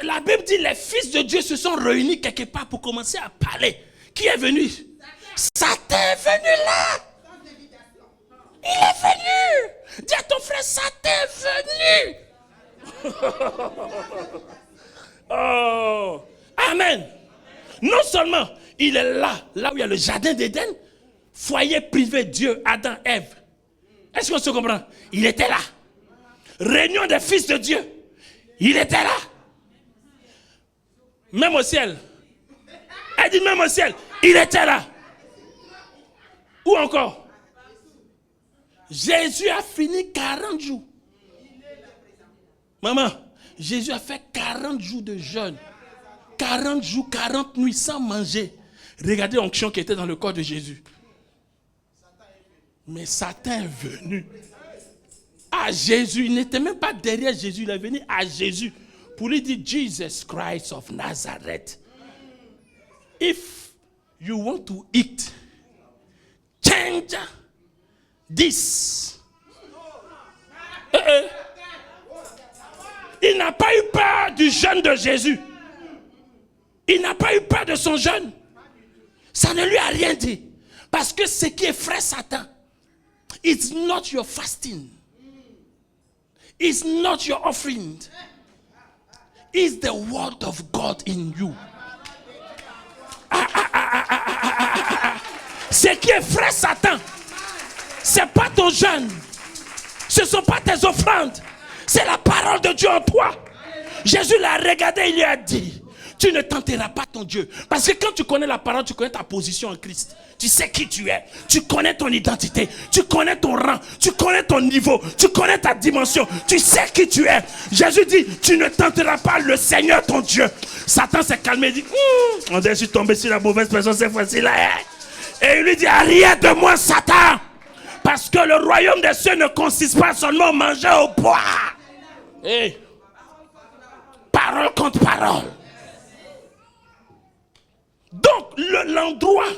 Speaker 1: La Bible dit les fils de Dieu se sont réunis quelque part pour commencer à parler. Qui est venu? Satan est venu là. Il est venu. Dis à ton frère, Satan est venu. Oh, amen. Non seulement il est là où il y a le jardin d'Éden, foyer privé Dieu, Adam, Ève. Est-ce qu'on se comprend? Il était là. Réunion des fils de Dieu. Il était là. Même au ciel. Elle dit même au ciel. Il était là. Où encore? Jésus a fini 40 jours. Maman, Jésus a fait 40 jours de jeûne. 40 jours, 40 nuits sans manger. Regardez l'onction qui était dans le corps de Jésus. Mais Satan est venu à Jésus. Il n'était même pas derrière Jésus. Il est venu à Jésus pour lui dire, Jesus Christ of Nazareth. If you want to eat, change this. Il n'a pas eu peur du jeûne de Jésus. Il n'a pas eu peur de son jeûne. Ça ne lui a rien dit. Parce que ce qui effraie Satan, it's not your fasting. It's not your offering. It's the word of God in you. Ce qui effraie Satan, c'est pas ton jeûne. Ce ne sont pas tes offrandes. C'est la parole de Dieu en toi. Jésus l'a regardé, il lui a dit, tu ne tenteras pas ton Dieu. Parce que quand tu connais la parole, tu connais ta position en Christ. Tu sais qui tu es. Tu connais ton identité. Tu connais ton rang. Tu connais ton niveau. Tu connais ta dimension. Tu sais qui tu es. Jésus dit, tu ne tenteras pas le Seigneur ton Dieu. Satan s'est calmé et dit, on dirait que je suis tombé sur la mauvaise personne cette fois-ci-là. Et il lui dit, arrière de moi, Satan. Parce que le royaume des cieux ne consiste pas seulement au manger, au boire. Hey. Parole contre parole. Donc, l'endroit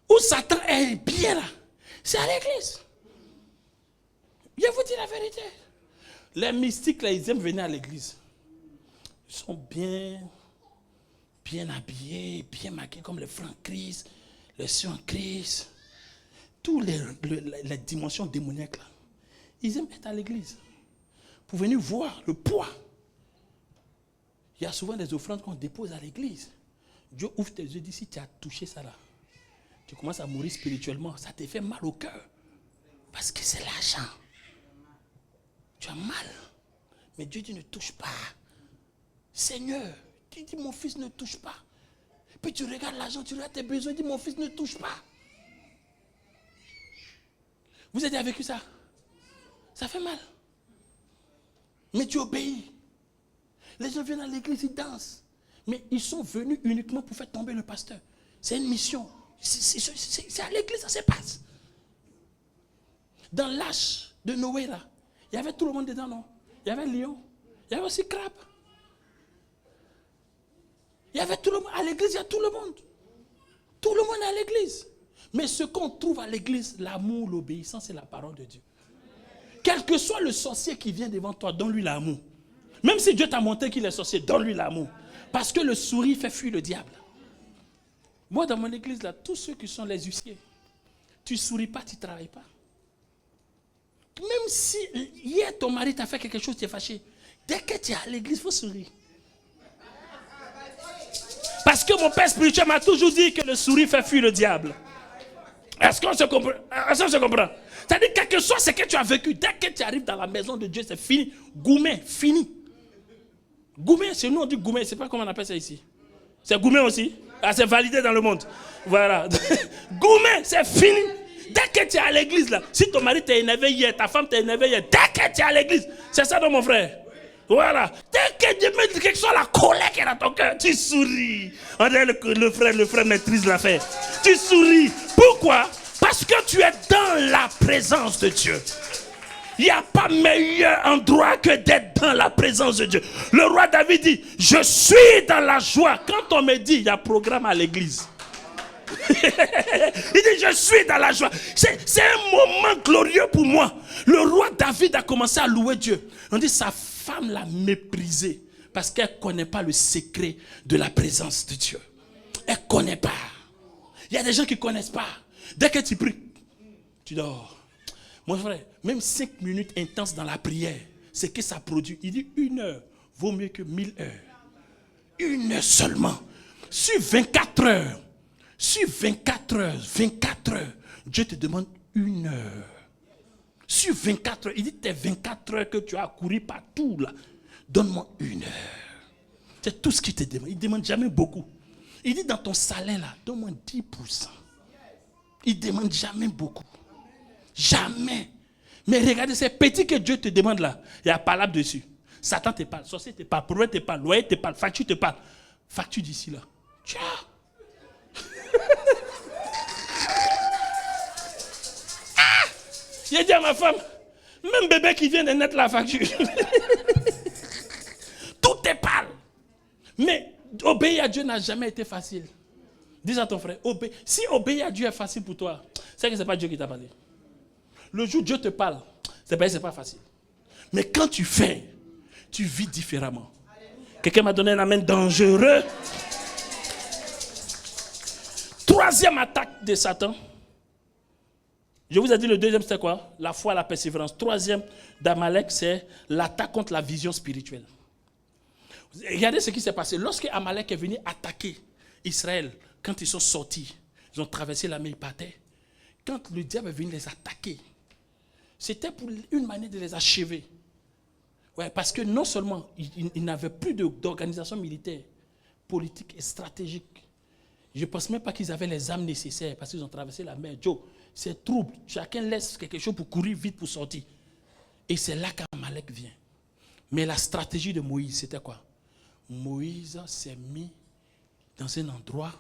Speaker 1: où Satan est bien là, c'est à l'église. Je vous dis la vérité. Les mystiques, là, ils aiment venir à l'église. Ils sont bien habillés, bien maquillés, comme les frères Christ. les cieux en crise, toutes les dimensions démoniaques là, ils aiment être à l'église pour venir voir le poids. Il y a souvent des offrandes qu'on dépose à l'église. Dieu ouvre tes yeux, dit si tu as touché ça là, tu commences à mourir spirituellement, ça te fait mal au cœur. Parce que c'est l'argent. Tu as mal. Mais Dieu dit ne touche pas. Seigneur, tu dis mon fils ne touche pas. Puis tu regardes l'argent, tu regardes tes besoins, tu dis mon fils ne touche pas. Vous avez vécu ça? Ça fait mal. Mais tu obéis. Les gens viennent à l'église, ils dansent. Mais ils sont venus uniquement pour faire tomber le pasteur. C'est une mission. C'est à l'église, ça se passe. Dans l'arche de Noé, là, il y avait tout le monde dedans, non? Il y avait lion. Il y avait aussi crabe. Il y avait tout le monde. À l'église, il y a tout le monde. Tout le monde est à l'église. Mais ce qu'on trouve à l'église, l'amour, l'obéissance, c'est la parole de Dieu. Quel que soit le sorcier qui vient devant toi, donne-lui l'amour. Même si Dieu t'a montré qu'il est sorcier, donne-lui l'amour. Parce que le sourire fait fuir le diable. Moi, dans mon église, là, tous ceux qui sont les huissiers, tu ne souris pas, tu ne travailles pas. Même si hier ton mari t'a fait quelque chose, tu es fâché. Dès que tu es à l'église, il faut sourire. Parce que mon père spirituel m'a toujours dit que le sourire fait fuir le diable. Est-ce qu'on se comprend? C'est-à-dire, quel que soit ce que tu as vécu, dès que tu arrives dans la maison de Dieu, c'est fini. Goumé, fini. Goumé, chez nous on dit goumé, je ne sais pas comment on appelle ça ici. C'est goumé aussi? Ah, c'est validé dans le monde. Voilà. Goumé, c'est fini. Dès que tu es à l'église, là, si ton mari t'a énervé hier, ta femme t'a énervé hier, dès que tu es à l'église, c'est ça, non, mon frère? Voilà. Dès que Dieu met quelque chose, la colère qui est dans ton cœur, tu souris. On dirait le frère maîtrise l'affaire. Tu souris. Pourquoi? Parce que tu es dans la présence de Dieu. Il n'y a pas meilleur endroit que d'être dans la présence de Dieu. Le roi David dit, je suis dans la joie. Quand on me dit, il y a programme à l'église. Il dit, je suis dans la joie. C'est un moment glorieux pour moi. Le roi David a commencé à louer Dieu. On dit, sa femme l'a méprisé parce qu'elle ne connaît pas le secret de la présence de Dieu. Elle ne connaît pas. Il y a des gens qui ne connaissent pas. Dès que tu pries, tu dors. Mon frère, même 5 minutes intenses dans la prière, c'est que ça produit. Il dit 1 heure vaut mieux que 1000 heures. 1 heure seulement. Sur 24 heures. Sur 24 heures, Dieu te demande 1 heure. Sur 24 heures, il dit tes 24 heures que tu as couru partout là, donne-moi 1 heure. C'est tout ce qu'il te demande. Il ne demande jamais beaucoup. Il dit dans ton salaire là, donne-moi 10%. Il ne demande jamais beaucoup. Jamais. Mais regardez, ces petits que Dieu te demande là, il y a palabre dessus. Satan te parle, sorcier te parle, prophète te parle, loyer te parle, facture te parle. Facture d'ici là. Tiens. J'ai dit à ma femme, même bébé qui vient de naître la facture. Tout te parle. Mais obéir à Dieu n'a jamais été facile. Dis à ton frère, si obéir à Dieu est facile pour toi, c'est que ce n'est pas Dieu qui t'a parlé. Le jour où Dieu te parle, c'est pas facile. Mais quand tu fais, tu vis différemment. Quelqu'un m'a donné un amen dangereux. 3e attaque de Satan. Je vous ai dit le 2e c'était quoi? La foi, la persévérance. 3e d'Amalek, c'est l'attaque contre la vision spirituelle. Regardez ce qui s'est passé. Lorsque Amalek est venu attaquer Israël, quand ils sont sortis, ils ont traversé la mer, ils partaient. Quand le diable est venu les attaquer, c'était pour une manière de les achever. Ouais, parce que non seulement ils n'avaient plus d'organisation militaire, politique et stratégique. Je ne pense même pas qu'ils avaient les armes nécessaires parce qu'ils ont traversé la mer. Joe, c'est trouble. Chacun laisse quelque chose pour courir vite pour sortir. Et c'est là qu'Amalek vient. Mais la stratégie de Moïse, c'était quoi? Moïse s'est mis dans un endroit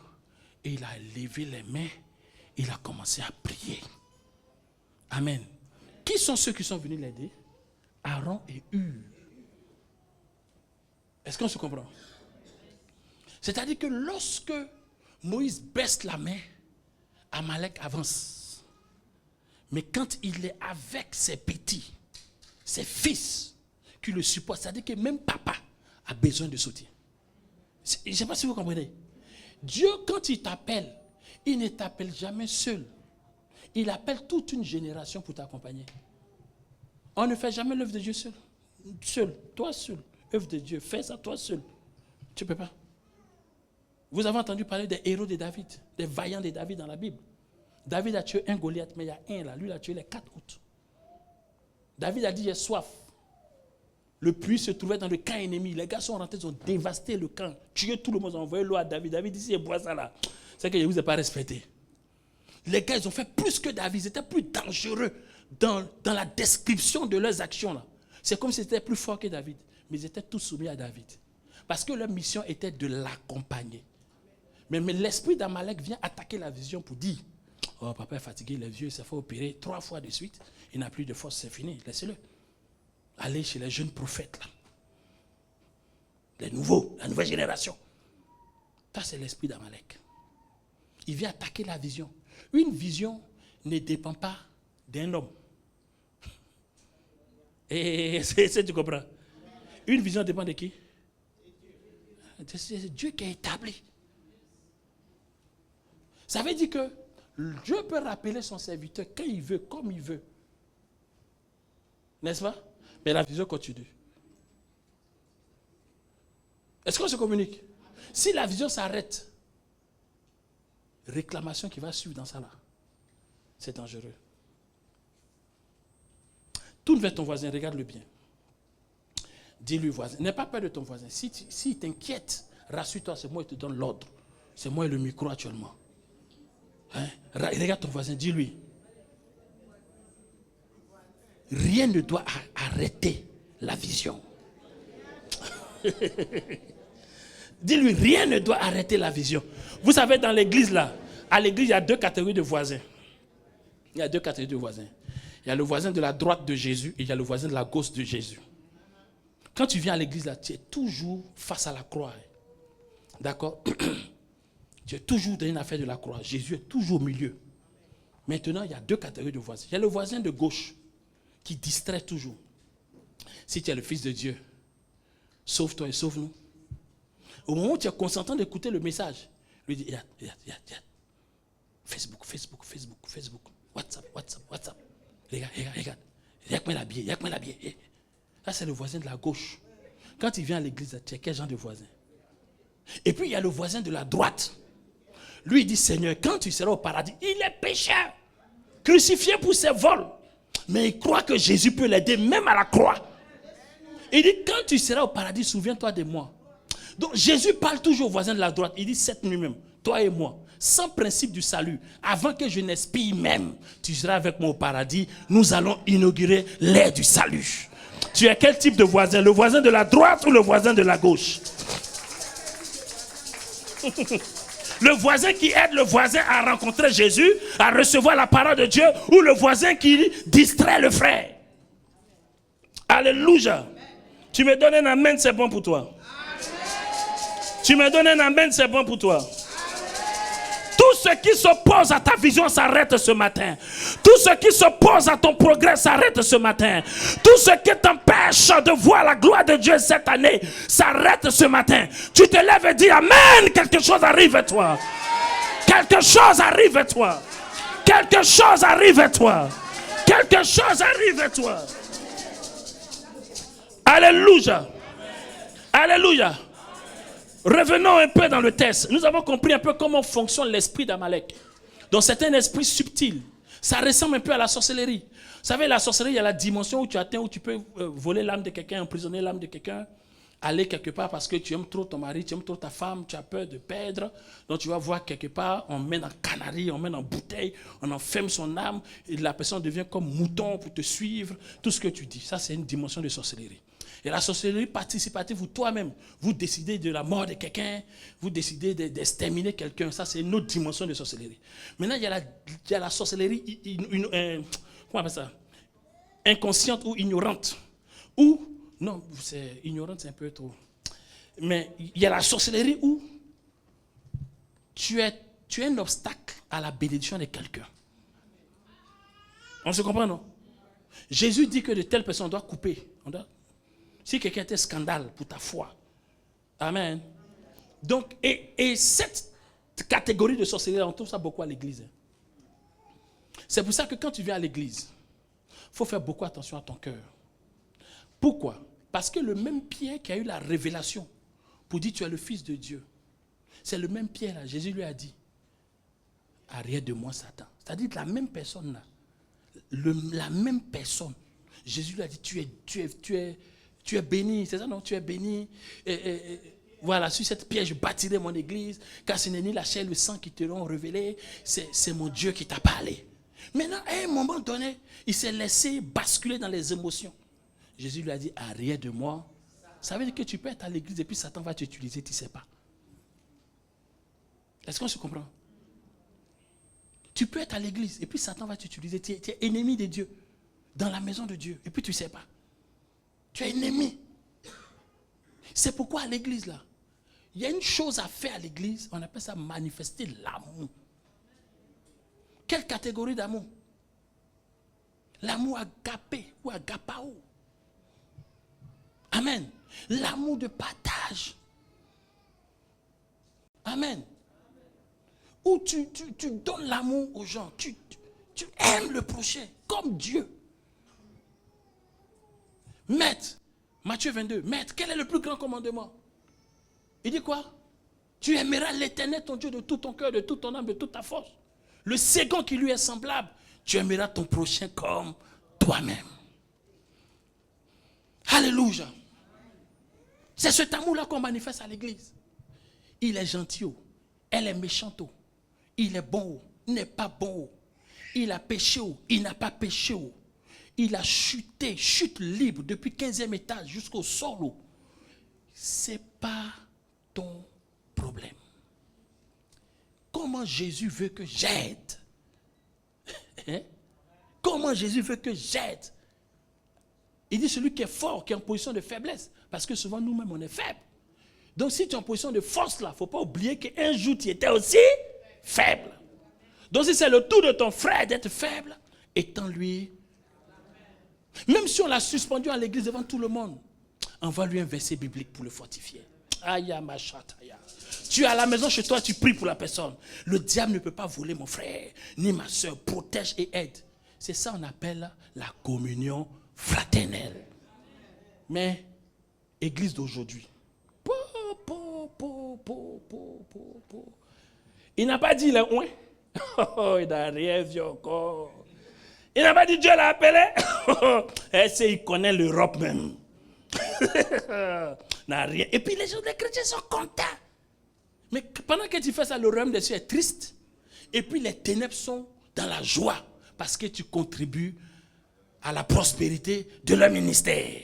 Speaker 1: et il a levé les mains. Il a commencé à prier. Amen. Qui sont ceux qui sont venus l'aider? Aaron et Hur. Est-ce qu'on se comprend? C'est-à-dire que lorsque Moïse baisse la main, Amalek avance. Mais quand il est avec ses petits, ses fils, qui le supportent, c'est-à-dire que même papa a besoin de soutien. Je ne sais pas si vous comprenez. Dieu, quand il t'appelle, il ne t'appelle jamais seul. Il appelle toute une génération pour t'accompagner. On ne fait jamais l'œuvre de Dieu seul. Seul, toi seul. Œuvre de Dieu, fais ça toi seul. Tu ne peux pas. Vous avez entendu parler des héros de David, des vaillants de David dans la Bible. David a tué un Goliath, mais il y a un là. Lui, il a tué les 4 autres. David a dit, j'ai soif. Le puits se trouvait dans le camp ennemi. Les gars sont rentrés, ils ont dévasté le camp, tué tout le monde, ils ont envoyé l'eau à David. David dit, si je bois ça là, c'est que je ne vous ai pas respecté. Les gars, ils ont fait plus que David. Ils étaient plus dangereux dans la description de leurs actions là. C'est comme si c'était plus fort que David. Mais ils étaient tous soumis à David. Parce que leur mission était de l'accompagner. Mais l'esprit d'Amalek vient attaquer la vision pour dire, oh, papa est fatigué, il est vieux, il s'est fait opérer 3 fois de suite. Il n'a plus de force, c'est fini, laissez-le. Allez chez les jeunes prophètes, là. Les nouveaux, la nouvelle génération. Ça, c'est l'esprit d'Amalek. Il vient attaquer la vision. Une vision ne dépend pas d'un homme. Et tu comprends? Une vision dépend de qui? C'est Dieu qui a établi. Ça veut dire que Dieu peut rappeler son serviteur quand il veut, comme il veut. N'est-ce pas? Mais la vision continue. Est-ce qu'on se communique? Si la vision s'arrête, réclamation qui va suivre dans ça là, c'est dangereux. Tourne vers ton voisin, regarde-le bien. Dis-lui, voisin, n'aie pas peur de ton voisin. Si t'inquiète, rassure-toi, c'est moi qui te donne l'ordre. C'est moi et le micro actuellement. Hein? Regarde ton voisin, dis-lui. Rien ne doit arrêter la vision. Dis-lui, rien ne doit arrêter la vision. Vous savez, dans l'église là, à l'église, il y a 2 catégories de voisins. Il y a 2 catégories de voisins. Il y a le voisin de la droite de Jésus et il y a le voisin de la gauche de Jésus. Quand tu viens à l'église là, tu es toujours face à la croix. D'accord? Tu es toujours dans une affaire de la croix. Jésus est toujours au milieu. Maintenant, il y a 2 catégories de voisins. Il y a le voisin de gauche qui distrait toujours. Si tu es le Fils de Dieu, sauve-toi et sauve-nous. Au moment où tu es consentant d'écouter le message, lui dit, regarde. Facebook. WhatsApp. Regarde. Regarde-moi la bière. Ça, c'est le voisin de la gauche. Quand il vient à l'église, tu es quel genre de voisin? Et puis, il y a le voisin de la droite. Lui, il dit, Seigneur, quand tu seras au paradis, il est pécheur, crucifié pour ses vols. Mais il croit que Jésus peut l'aider, même à la croix. Il dit, quand tu seras au paradis, souviens-toi de moi. Donc, Jésus parle toujours au voisin de la droite. Il dit, cette nuit même, toi et moi, sans principe du salut, avant que je n'expire même, tu seras avec moi au paradis. Nous allons inaugurer l'ère du salut. Tu es quel type de voisin? Le voisin de la droite ou le voisin de la gauche? Le voisin qui aide le voisin à rencontrer Jésus, à recevoir la parole de Dieu, ou le voisin qui distrait le frère? Alléluia. Tu me donnes un amen, c'est bon pour toi. Tu me donnes un amen, c'est bon pour toi. Tout ce qui s'oppose à ta vision s'arrête ce matin. Tout ce qui s'oppose à ton progrès s'arrête ce matin. Tout ce qui t'empêche de voir la gloire de Dieu cette année s'arrête ce matin. Tu te lèves et dis amen, quelque chose arrive à toi. Quelque chose arrive à toi. Quelque chose arrive à toi. Quelque chose arrive à toi. Alléluia. Alléluia. Revenons un peu dans le texte. Nous avons compris un peu comment fonctionne l'esprit d'Amalek. Donc c'est un esprit subtil. Ça ressemble un peu à la sorcellerie. Vous savez, la sorcellerie, il y a la dimension où tu atteins, où tu peux voler l'âme de quelqu'un, emprisonner l'âme de quelqu'un, aller quelque part parce que tu aimes trop ton mari, tu aimes trop ta femme, tu as peur de perdre. Donc tu vas voir quelque part, on met en canarie, on met en bouteille, on enferme son âme et la personne devient comme mouton pour te suivre. Tout ce que tu dis, ça c'est une dimension de sorcellerie. Et la sorcellerie participative, où toi-même, vous décidez de la mort de quelqu'un, vous décidez d'exterminer quelqu'un, ça c'est une autre dimension de sorcellerie. Maintenant, il y a la sorcellerie, comment on appelle ça? Inconsciente ou ignorante. Ou, non, c'est ignorante, c'est un peu trop. Mais il y a la sorcellerie où tu es un obstacle à la bénédiction de quelqu'un. On se comprend, non? Jésus dit que de telles personnes, on doit couper. Si quelqu'un était scandale pour ta foi. Amen. Donc, et cette catégorie de sorcellerie, on trouve ça beaucoup à l'église. C'est pour ça que quand tu viens à l'église, il faut faire beaucoup attention à ton cœur. Pourquoi? Parce que le même Pierre qui a eu la révélation pour dire tu es le Fils de Dieu, c'est le même Pierre là, Jésus lui a dit, arrière de moi Satan. C'est-à-dire que la même personne là, la même personne, Jésus lui a dit tu es béni, c'est ça non? Tu es béni. Voilà, sur cette pierre je bâtirai mon église, car ce n'est ni la chair et le sang qui te l'ont révélé, c'est mon Dieu qui t'a parlé. Maintenant, à un moment donné, il s'est laissé basculer dans les émotions. Jésus lui a dit, arrière de moi. Ça veut dire que tu peux être à l'église et puis Satan va t'utiliser, tu ne sais pas. Est-ce qu'on se comprend? Tu peux être à l'église et puis Satan va t'utiliser, tu es ennemi de Dieu, dans la maison de Dieu, et puis tu ne sais pas. Tu es ennemi. C'est pourquoi à l'église là, il y a une chose à faire à l'église, on appelle ça manifester l'amour. Quelle catégorie d'amour? L'amour agapé ou agapao. Amen. L'amour de partage. Amen. Où tu donnes l'amour aux gens. Tu aimes le prochain comme Dieu. Maître, Matthieu 22, Maître, quel est le plus grand commandement? Il dit quoi? Tu aimeras l'Éternel ton Dieu de tout ton cœur, de toute ton âme, de toute ta force. Le second qui lui est semblable, tu aimeras ton prochain comme toi-même. Alléluia. C'est cet amour-là qu'on manifeste à l'église. Il est gentil, elle est méchante, il est bon, il n'est pas bon, il a péché, il n'a pas péché, il a chuté, chute libre depuis 15e étage jusqu'au sol. Ce n'est pas ton problème. Comment Jésus veut que j'aide? Hein? Comment Jésus veut que j'aide? Il dit celui qui est fort, qui est en position de faiblesse. Parce que souvent nous-mêmes on est faibles. Donc si tu es en position de force là, il ne faut pas oublier qu'un jour tu étais aussi faible. Donc si c'est le tour de ton frère d'être faible, étends-lui. Même si on l'a suspendu à l'église devant tout le monde, envoie-lui un verset biblique pour le fortifier. Aya machataya. Tu es à la maison chez toi, tu pries pour la personne. Le diable ne peut pas voler mon frère, ni ma soeur. Protège et aide. C'est ça qu'on appelle la communion fraternelle. Mais, église d'aujourd'hui, il n'a pas dit le ouin. Il n'a rien vu encore. Il n'a pas dit Dieu l'a appelé. Il connaît l'Europe même. N'a rien. Et puis les chrétiens sont contents. Mais pendant que tu fais ça, le royaume des cieux est triste. Et puis les ténèbres sont dans la joie. Parce que tu contribues à la prospérité de leur ministère.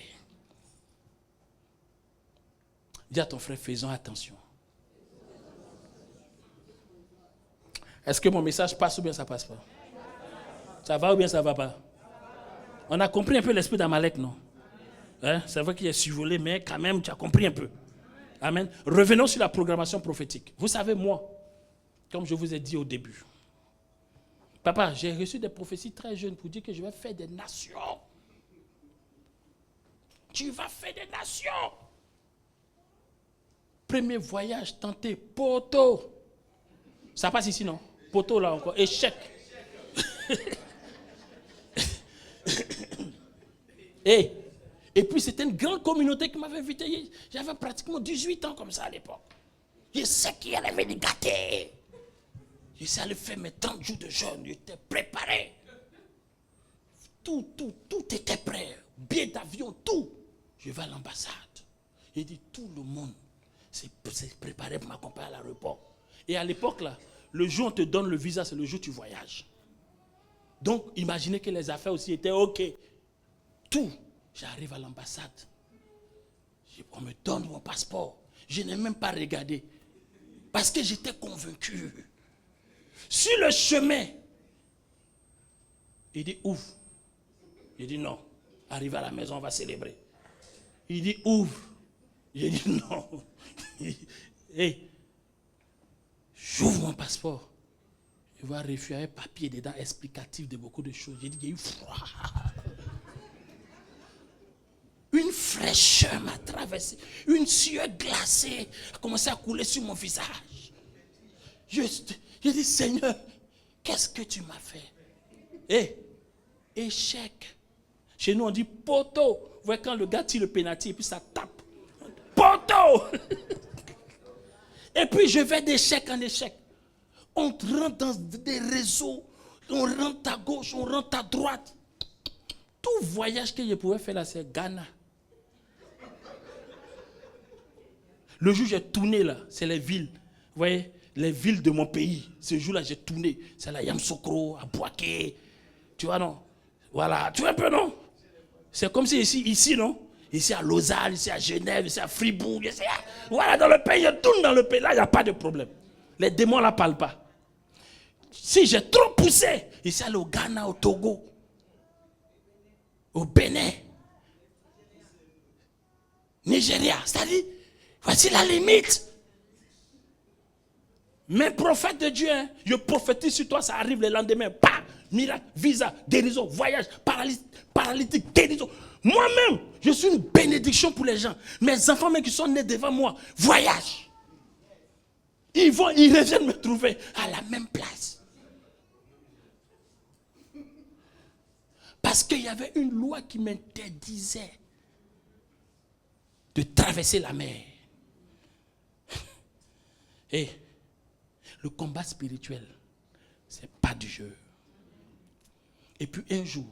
Speaker 1: Dis à ton frère, faisons attention. Est-ce que mon message passe ou bien ça passe pas? Ça va ou bien ça va pas? On a compris un peu l'esprit d'Amalek, non? Hein? C'est vrai qu'il est survolé, mais quand même, tu as compris un peu. Amen. Revenons sur la programmation prophétique. Vous savez, moi, comme je vous ai dit au début, papa, j'ai reçu des prophéties très jeunes pour dire que je vais faire des nations. Tu vas faire des nations. Premier voyage tenté, poteau. Ça passe ici, non? Poteau là encore, échec. Et puis c'était une grande communauté qui m'avait invité. J'avais pratiquement 18 ans comme ça à l'époque. Je sais qu'il allait venir gâter. Je sais aller faire mes 30 jours de jeûne. J'étais préparé. Tout était prêt. Billet d'avion, tout. Je vais à l'ambassade. J'ai dit, tout le monde s'est préparé pour m'accompagner à l'aéroport. Et à l'époque, là, le jour où on te donne le visa, c'est le jour où tu voyages. Donc, imaginez que les affaires aussi étaient OK. Tout. J'arrive à l'ambassade. On me donne mon passeport. Je n'ai même pas regardé. Parce que j'étais convaincu. Sur le chemin, il dit ouvre. Il dit non. Arrive à la maison, on va célébrer. Il dit ouvre. J'ai dit non. Hey, j'ouvre mon passeport. Je vois refuser un papier dedans explicatif de beaucoup de choses. J'ai dit qu'il y a eu froid. Une fraîcheur m'a traversé. Une sueur glacée a commencé à couler sur mon visage. Je dis, Seigneur, qu'est-ce que tu m'as fait? Échec. Chez nous, on dit poteau. Vous voyez, quand le gars tire le pénalty et puis ça tape. Poteau. Et puis je vais d'échec en échec. On rentre dans des réseaux. On rentre à gauche, on rentre à droite. Tout voyage que je pouvais faire là, c'est Ghana. Le jour où j'ai tourné là, c'est les villes. Vous voyez, les villes de mon pays. Ce jour-là, j'ai tourné. C'est la Yamoussoukro, à Bouaké. Tu vois, non? Voilà, tu vois un peu, non? C'est comme si ici, non? Ici à Lausanne, ici à Genève, ici à Fribourg. Ici voilà, dans le pays, je tourne dans le pays. Là, il n'y a pas de problème. Les démons là ne parlent pas. Si j'ai trop poussé, ici au Ghana, au Togo, au Bénin, Nigeria, c'est-à-dire, voici la limite. Mais prophète de Dieu, hein, je prophétise sur toi, ça arrive le lendemain. Bam, miracle, visa, guérison, voyage, paralytique, guérison. Moi-même, je suis une bénédiction pour les gens. Mes enfants même qui sont nés devant moi, voyage. Ils reviennent me trouver à la même place. Parce qu'il y avait une loi qui m'interdisait de traverser la mer. Et le combat spirituel, ce n'est pas du jeu. Et puis un jour,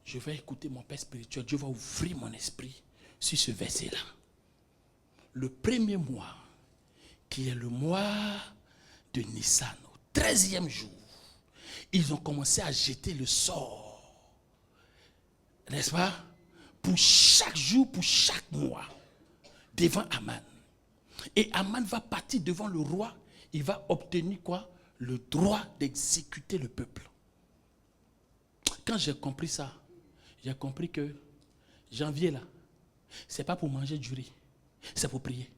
Speaker 1: je vais écouter mon père spirituel. Dieu va ouvrir mon esprit sur ce verset-là. Le premier mois, qui est le mois de Nissan, au 13e jour, ils ont commencé à jeter le sort. N'est-ce pas? Pour chaque jour, pour chaque mois, devant Aman. Et Aman va partir devant le roi. Il va obtenir quoi? Le droit d'exécuter le peuple. Quand j'ai compris ça, j'ai compris que janvier là, c'est pas pour manger du riz, c'est pour prier.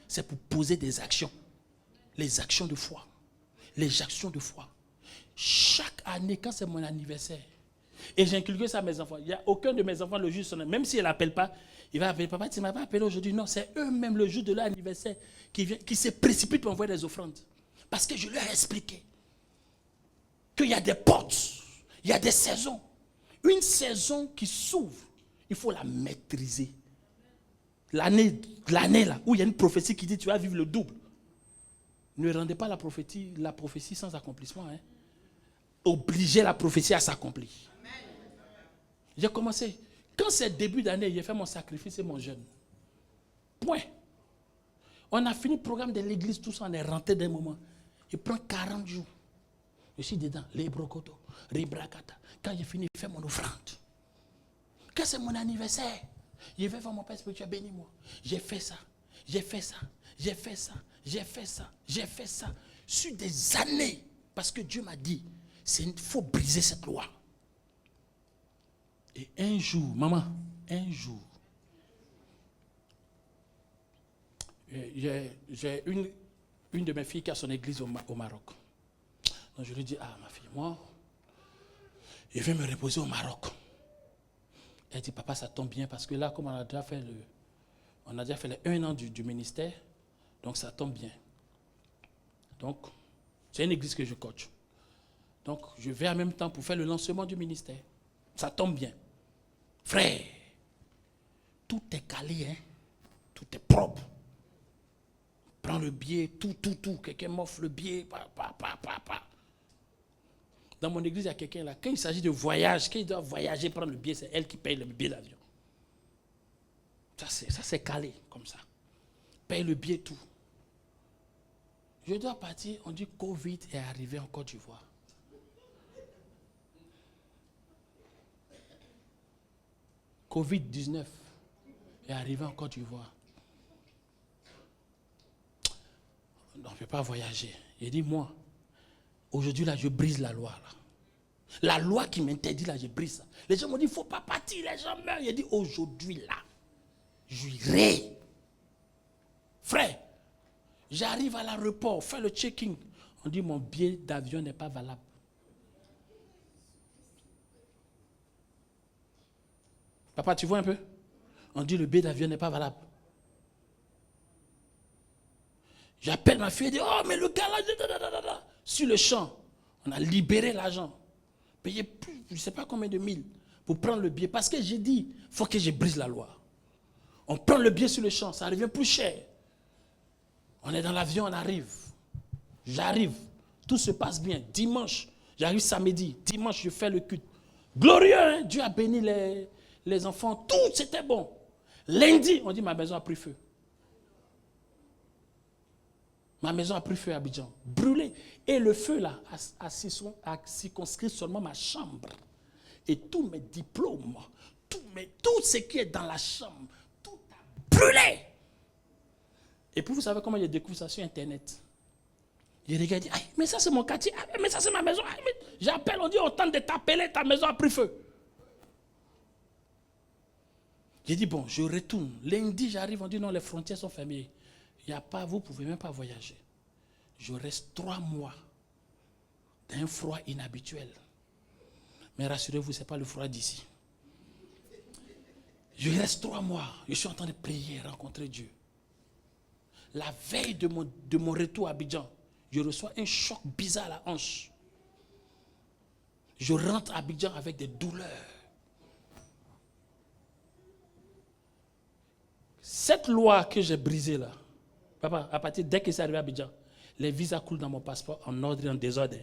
Speaker 1: C'est pour poser des actions. Les actions de foi. Les actions de foi. Chaque année, quand c'est mon anniversaire, et j'ai inculqué ça à mes enfants, il n'y a aucun de mes enfants le jour, même s'il n'appelle pas, il va appeler papa, tu ne m'as pas appelé aujourd'hui. Non, c'est eux-mêmes le jour de leur anniversaire qui se précipitent pour envoyer des offrandes. Parce que je leur ai expliqué qu'il y a des portes, il y a des saisons. Une saison qui s'ouvre, il faut la maîtriser. L'année là, où il y a une prophétie qui dit tu vas vivre le double. Ne rendez pas la prophétie sans accomplissement. Hein. Obligez la prophétie à s'accomplir. J'ai commencé. Quand c'est début d'année, j'ai fait mon sacrifice et mon jeûne. Point. On a fini le programme de l'église, tout ça, on est rentré d'un moment. Il prend 40 jours. Je suis dedans, les brocotos, les bracata. Quand j'ai fini, je fais mon offrande. Quand c'est mon anniversaire, je vais voir mon père spirituel, bénis-moi. J'ai fait ça, j'ai fait ça, j'ai fait ça, j'ai fait ça, j'ai fait ça. Sur des années, parce que Dieu m'a dit, il faut briser cette loi. Et un jour, maman, un jour, j'ai une de mes filles qui a son église au Maroc. Donc je lui dis, ah ma fille, moi, je vais me reposer au Maroc. Elle dit, papa, ça tombe bien parce que là, comme on a déjà fait les 1 an du ministère, donc ça tombe bien. Donc, c'est une église que je coach. Donc, je vais en même temps pour faire le lancement du ministère. Ça tombe bien. Frère, tout est calé, hein? Tout est propre. Prends le billet, tout. Quelqu'un m'offre le billet, Dans mon église, il y a quelqu'un là. Quand il s'agit de voyage, quand il doit voyager, prendre le billet, c'est elle qui paye le billet d'avion. Ça, c'est calé, comme ça. Paye le billet, tout. Je dois partir, on dit Covid est arrivé en Côte d'Ivoire. Covid-19 est arrivé en Côte d'Ivoire. Donc, je ne peux pas voyager. Il dit, moi, aujourd'hui, là, je brise la loi. Là. La loi qui m'interdit, là, je brise ça. Les gens m'ont dit, il ne faut pas partir, les gens meurent. Il dit, aujourd'hui, là, j'irai. Frère, j'arrive à l'aéroport, fais le check-in. On dit, mon billet d'avion n'est pas valable. Papa, tu vois un peu? On dit, le billet d'avion n'est pas valable. J'appelle ma fille et dis, oh mais le gars là, sur le champ, on a libéré l'argent. Payé plus, je ne sais pas combien de mille pour prendre le billet. Parce que j'ai dit, il faut que je brise la loi. On prend le billet sur le champ, ça revient plus cher. On est dans l'avion, on arrive. J'arrive, tout se passe bien. Dimanche, j'arrive samedi. Dimanche, je fais le culte. Glorieux, hein? Dieu a béni les enfants. Tout, c'était bon. Lundi, on dit, ma maison a pris feu. Ma maison a pris feu à Abidjan. Brûlé. Et le feu, là, a circonscrit seulement ma chambre. Et tous mes diplômes, tout ce qui est dans la chambre, tout a brûlé. Et puis, vous savez comment j'ai découvert ça sur Internet? Je regarde, mais ça, c'est mon quartier. Mais ça, c'est ma maison. J'appelle, on dit, autant de t'appeler, ta maison a pris feu. J'ai dit, bon, je retourne. Lundi, j'arrive, on dit, non, les frontières sont fermées. Il n'y a pas, vous ne pouvez même pas voyager. Je reste 3 mois d'un froid inhabituel. Mais rassurez-vous, ce n'est pas le froid d'ici. Je reste 3 mois. Je suis en train de prier, rencontrer Dieu. La veille de mon retour à Abidjan, je reçois un choc bizarre à la hanche. Je rentre à Abidjan avec des douleurs. Cette loi que j'ai brisée là, papa, à partir dès que c'est arrivé à Abidjan, les visas coulent dans mon passeport en ordre et en désordre.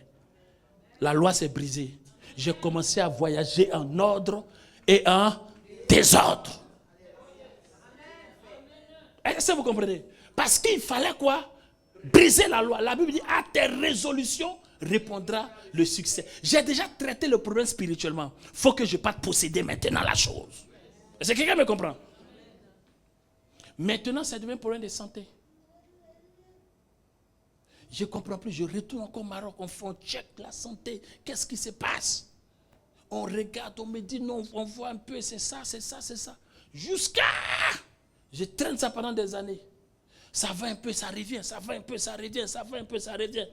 Speaker 1: La loi s'est brisée. J'ai commencé à voyager en ordre et en désordre. Est-ce que vous comprenez? Parce qu'il fallait quoi? Briser la loi. La Bible dit, à tes résolutions répondra le succès. J'ai déjà traité le problème spirituellement. Il faut que je parte posséder maintenant la chose. Est-ce que quelqu'un me comprend? Maintenant, ça devient un problème de santé. Je ne comprends plus. Je retourne encore au Maroc. On check la santé. Qu'est-ce qui se passe? On regarde, on me dit non, on voit un peu, c'est ça, c'est ça, c'est ça. Jusqu'à... Je traîne ça pendant des années. Ça va un peu, ça revient, ça va un peu, ça revient, ça va un peu, ça revient.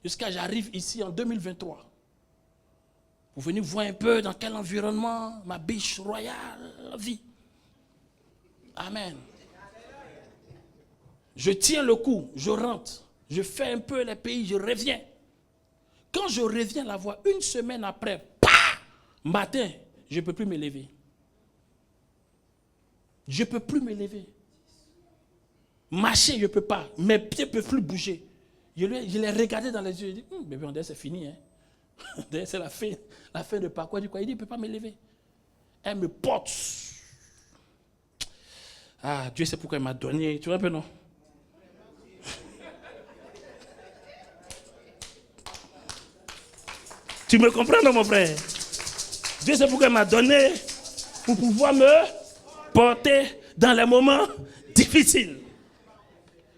Speaker 1: Jusqu'à j'arrive ici en 2023. Vous venez voir un peu dans quel environnement ma biche royale vit. Amen. Je tiens le coup, je rentre, je fais un peu les pays, je reviens. Quand je reviens la voir, une semaine après, matin, je ne peux plus me lever. Je ne peux plus me lever. Marcher, je ne peux pas. Mes pieds ne peuvent plus bouger. Je l'ai regardé dans les yeux. Je dis, bébé, on dirait c'est fini. Hein? C'est la fin de parcours. Il dit, il ne peut pas me lever. Elle me porte. Ah, Dieu sait pourquoi il m'a donné. Tu vois un peu, non? Tu me comprends, non, mon frère? Dieu sait pourquoi il m'a donné pour pouvoir me porter dans les moments difficiles.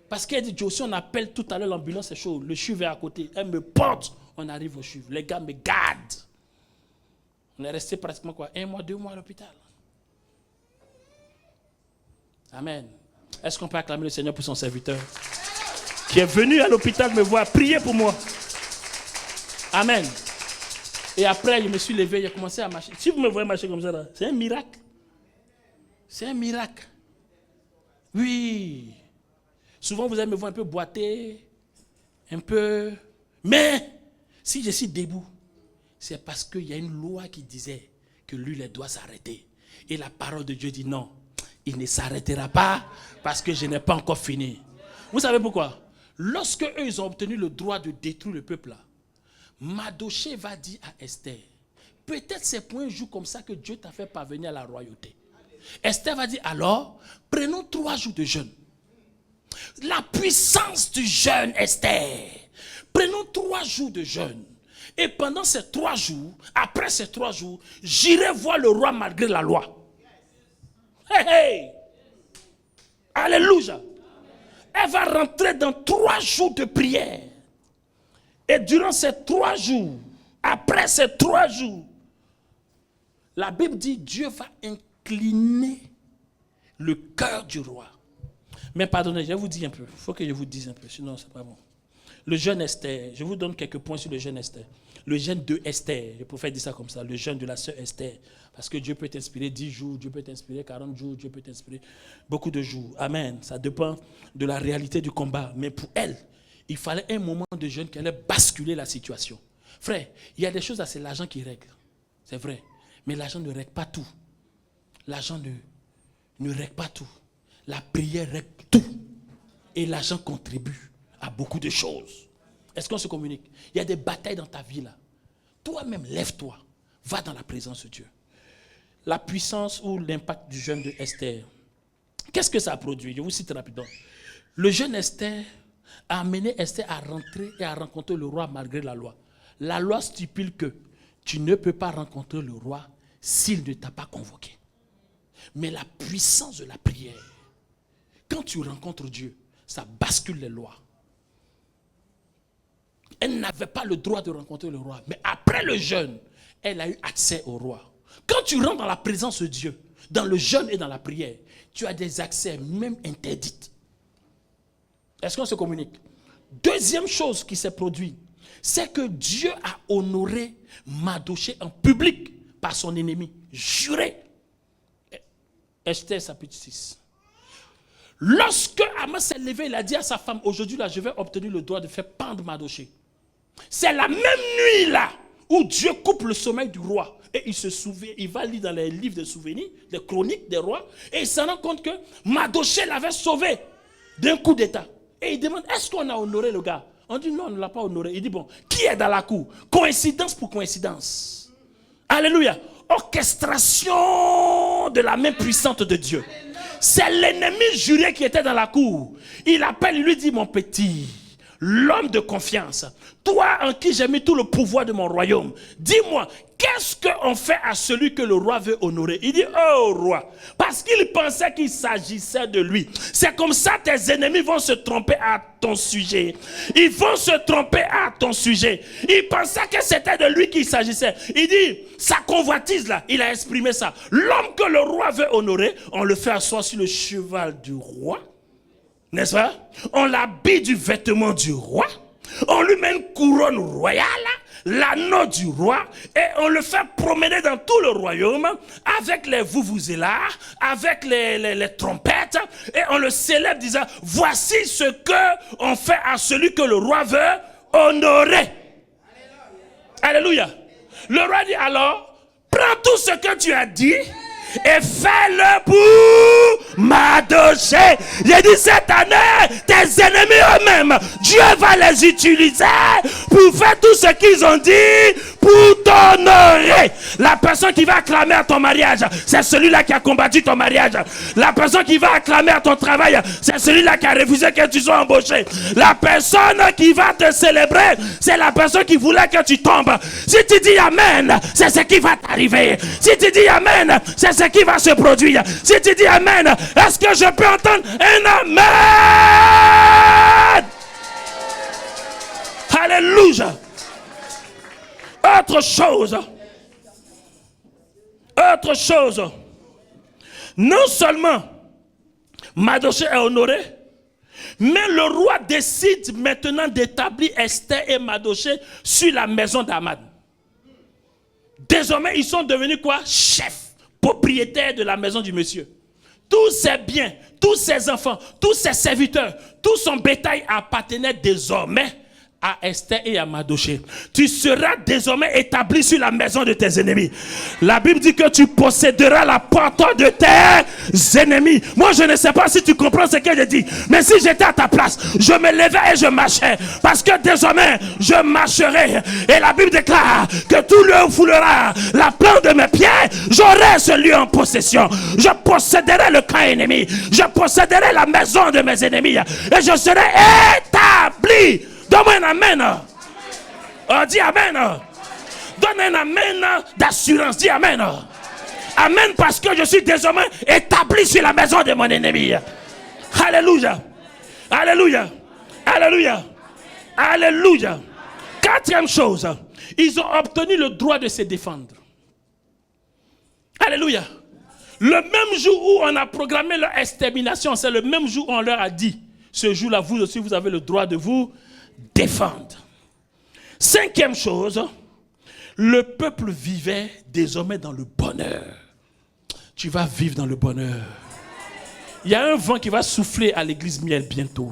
Speaker 1: Parce qu'elle dit, Josie, on appelle tout à l'heure l'ambulance, c'est chaud. Le chuve est à côté. Elle me porte, on arrive au chuve. Les gars me gardent. On est resté pratiquement quoi? 1 mois, 2 mois à l'hôpital. Amen. Est-ce qu'on peut acclamer le Seigneur pour son serviteur qui est venu à l'hôpital me voir, prier pour moi? Amen. Et après, je me suis levé, j'ai commencé à marcher. Si vous me voyez marcher comme ça, là, c'est un miracle. C'est un miracle. Oui. Souvent, vous allez me voir un peu boiter, un peu... Mais, si je suis debout, c'est parce qu'il y a une loi qui disait que l'huile doit s'arrêter. Et la parole de Dieu dit non, il ne s'arrêtera pas parce que je n'ai pas encore fini. Vous savez pourquoi? Lorsque eux, ils ont obtenu le droit de détruire le peuple là, Mardochée va dire à Esther, peut-être c'est pour un jour comme ça que Dieu t'a fait parvenir à la royauté. Esther va dire, alors, prenons 3 jours de jeûne. La puissance du jeûne, Esther. Prenons 3 jours de jeûne. Et pendant ces 3 jours, après ces 3 jours, j'irai voir le roi malgré la loi. Hey, hey. Alléluia. Elle va rentrer dans 3 jours de prière. Et durant ces 3 jours, après ces 3 jours, la Bible dit Dieu va incliner le cœur du roi. Mais pardonnez, je vais vous dire un peu. Il faut que je vous dise un peu, sinon c'est pas bon. Le jeûne Esther, je vous donne quelques points sur le jeûne Esther. Le jeûne de Esther, le prophète dit ça comme ça, le jeûne de la sœur Esther. Parce que Dieu peut t'inspirer 10 jours, Dieu peut t'inspirer 40 jours, Dieu peut t'inspirer beaucoup de jours. Amen. Ça dépend de la réalité du combat. Mais pour elle, il fallait un moment de jeûne qu'elle ait basculé la situation. Frère, il y a des choses, c'est l'argent qui règle. C'est vrai. Mais l'argent ne règle pas tout. L'argent ne règle pas tout. La prière règle tout. Et l'argent contribue à beaucoup de choses. Est-ce qu'on se communique? Il y a des batailles dans ta vie là. Toi-même, lève-toi. Va dans la présence de Dieu. La puissance ou l'impact du jeûne de Esther. Qu'est-ce que ça a produit? Je vous cite rapidement. Le jeûne Esther a amené Esther à rentrer et à rencontrer le roi malgré la loi. La loi stipule que tu ne peux pas rencontrer le roi s'il ne t'a pas convoqué. Mais la puissance de la prière, quand tu rencontres Dieu, ça bascule les lois. Elle n'avait pas le droit de rencontrer le roi. Mais après le jeûne, elle a eu accès au roi. Quand tu rentres dans la présence de Dieu, dans le jeûne et dans la prière, tu as des accès même interdits. Est-ce qu'on se communique? Deuxième chose qui s'est produite, c'est que Dieu a honoré Mardochée en public par son ennemi. Juré. Esther chapitre 6. Lorsque Haman s'est levé, il a dit à sa femme, aujourd'hui là, je vais obtenir le droit de faire pendre Mardochée. C'est la même nuit là où Dieu coupe le sommeil du roi. Et il se souvient, il va lire dans les livres de souvenirs, les chroniques des rois, et il se rend compte que Mardochée l'avait sauvé d'un coup d'état. Et il demande, est-ce qu'on a honoré le gars? On dit non, on ne l'a pas honoré. Il dit bon, qui est dans la cour? Coïncidence pour coïncidence. Alléluia. Orchestration de la main puissante de Dieu. C'est l'ennemi juré qui était dans la cour. Il appelle, il lui dit, mon petit, l'homme de confiance, toi en qui j'ai mis tout le pouvoir de mon royaume, dis-moi, qu'est-ce qu'on fait à celui que le roi veut honorer? Il dit, oh roi, parce qu'il pensait qu'il s'agissait de lui. C'est comme ça tes ennemis vont se tromper à ton sujet. Ils vont se tromper à ton sujet. Il pensait que c'était de lui qu'il s'agissait. Il dit, sa convoitise là, il a exprimé ça. L'homme que le roi veut honorer, on le fait asseoir sur le cheval du roi. N'est-ce pas? On l'habille du vêtement du roi. On lui met une couronne royale, l'anneau du roi, et on le fait promener dans tout le royaume avec les vuvuzelas, avec les trompettes, et on le célèbre disant, voici ce que on fait à celui que le roi veut honorer. Alléluia. Le roi dit alors, prends tout ce que tu as dit et fais-le pour Mardochée. J'ai dit cette année, tes ennemis eux-mêmes, Dieu va les utiliser pour faire tout ce qu'ils ont dit pour t'honorer. La personne qui va acclamer à ton mariage, c'est celui-là qui a combattu ton mariage. La personne qui va acclamer à ton travail, c'est celui-là qui a refusé que tu sois embauché. La personne qui va te célébrer, c'est la personne qui voulait que tu tombes. Si tu dis Amen, c'est ce qui va t'arriver. Si tu dis Amen, c'est ce qui va se produire. Si tu dis Amen, est-ce que je peux entendre un Amen? Alléluia. Autre chose, non seulement Mardochée est honoré, mais le roi décide maintenant d'établir Esther et Mardochée sur la maison d'Haman. Désormais, ils sont devenus quoi? Chefs, propriétaires de la maison du monsieur. Tous ses biens, tous ses enfants, tous ses serviteurs, tout son bétail appartenait désormais à Esther et à Mardochée. Tu seras désormais établi sur la maison de tes ennemis. La Bible dit que tu posséderas la porte de tes ennemis. Moi, je ne sais pas si tu comprends ce que je dis, mais si j'étais à ta place, je me levais et je marchais, parce que désormais, je marcherai. Et la Bible déclare que tout lieu foulera la plante de mes pieds, j'aurai ce lieu en possession. Je posséderai le camp ennemi. Je posséderai la maison de mes ennemis. Et je serai établi. Donne-moi un amen. Oh, dis amen. Donne un amen d'assurance. Dis amen. Amen parce que je suis désormais établi sur la maison de mon ennemi. Alléluia. Alléluia. Alléluia. Alléluia. Quatrième chose, ils ont obtenu le droit de se défendre. Alléluia. Le même jour où on a programmé leur extermination, c'est le même jour où on leur a dit, ce jour-là, vous aussi, vous avez le droit de vous défende. Cinquième chose, le peuple vivait désormais dans le bonheur. Tu vas vivre dans le bonheur. Il y a un vent qui va souffler à l'église Miel bientôt.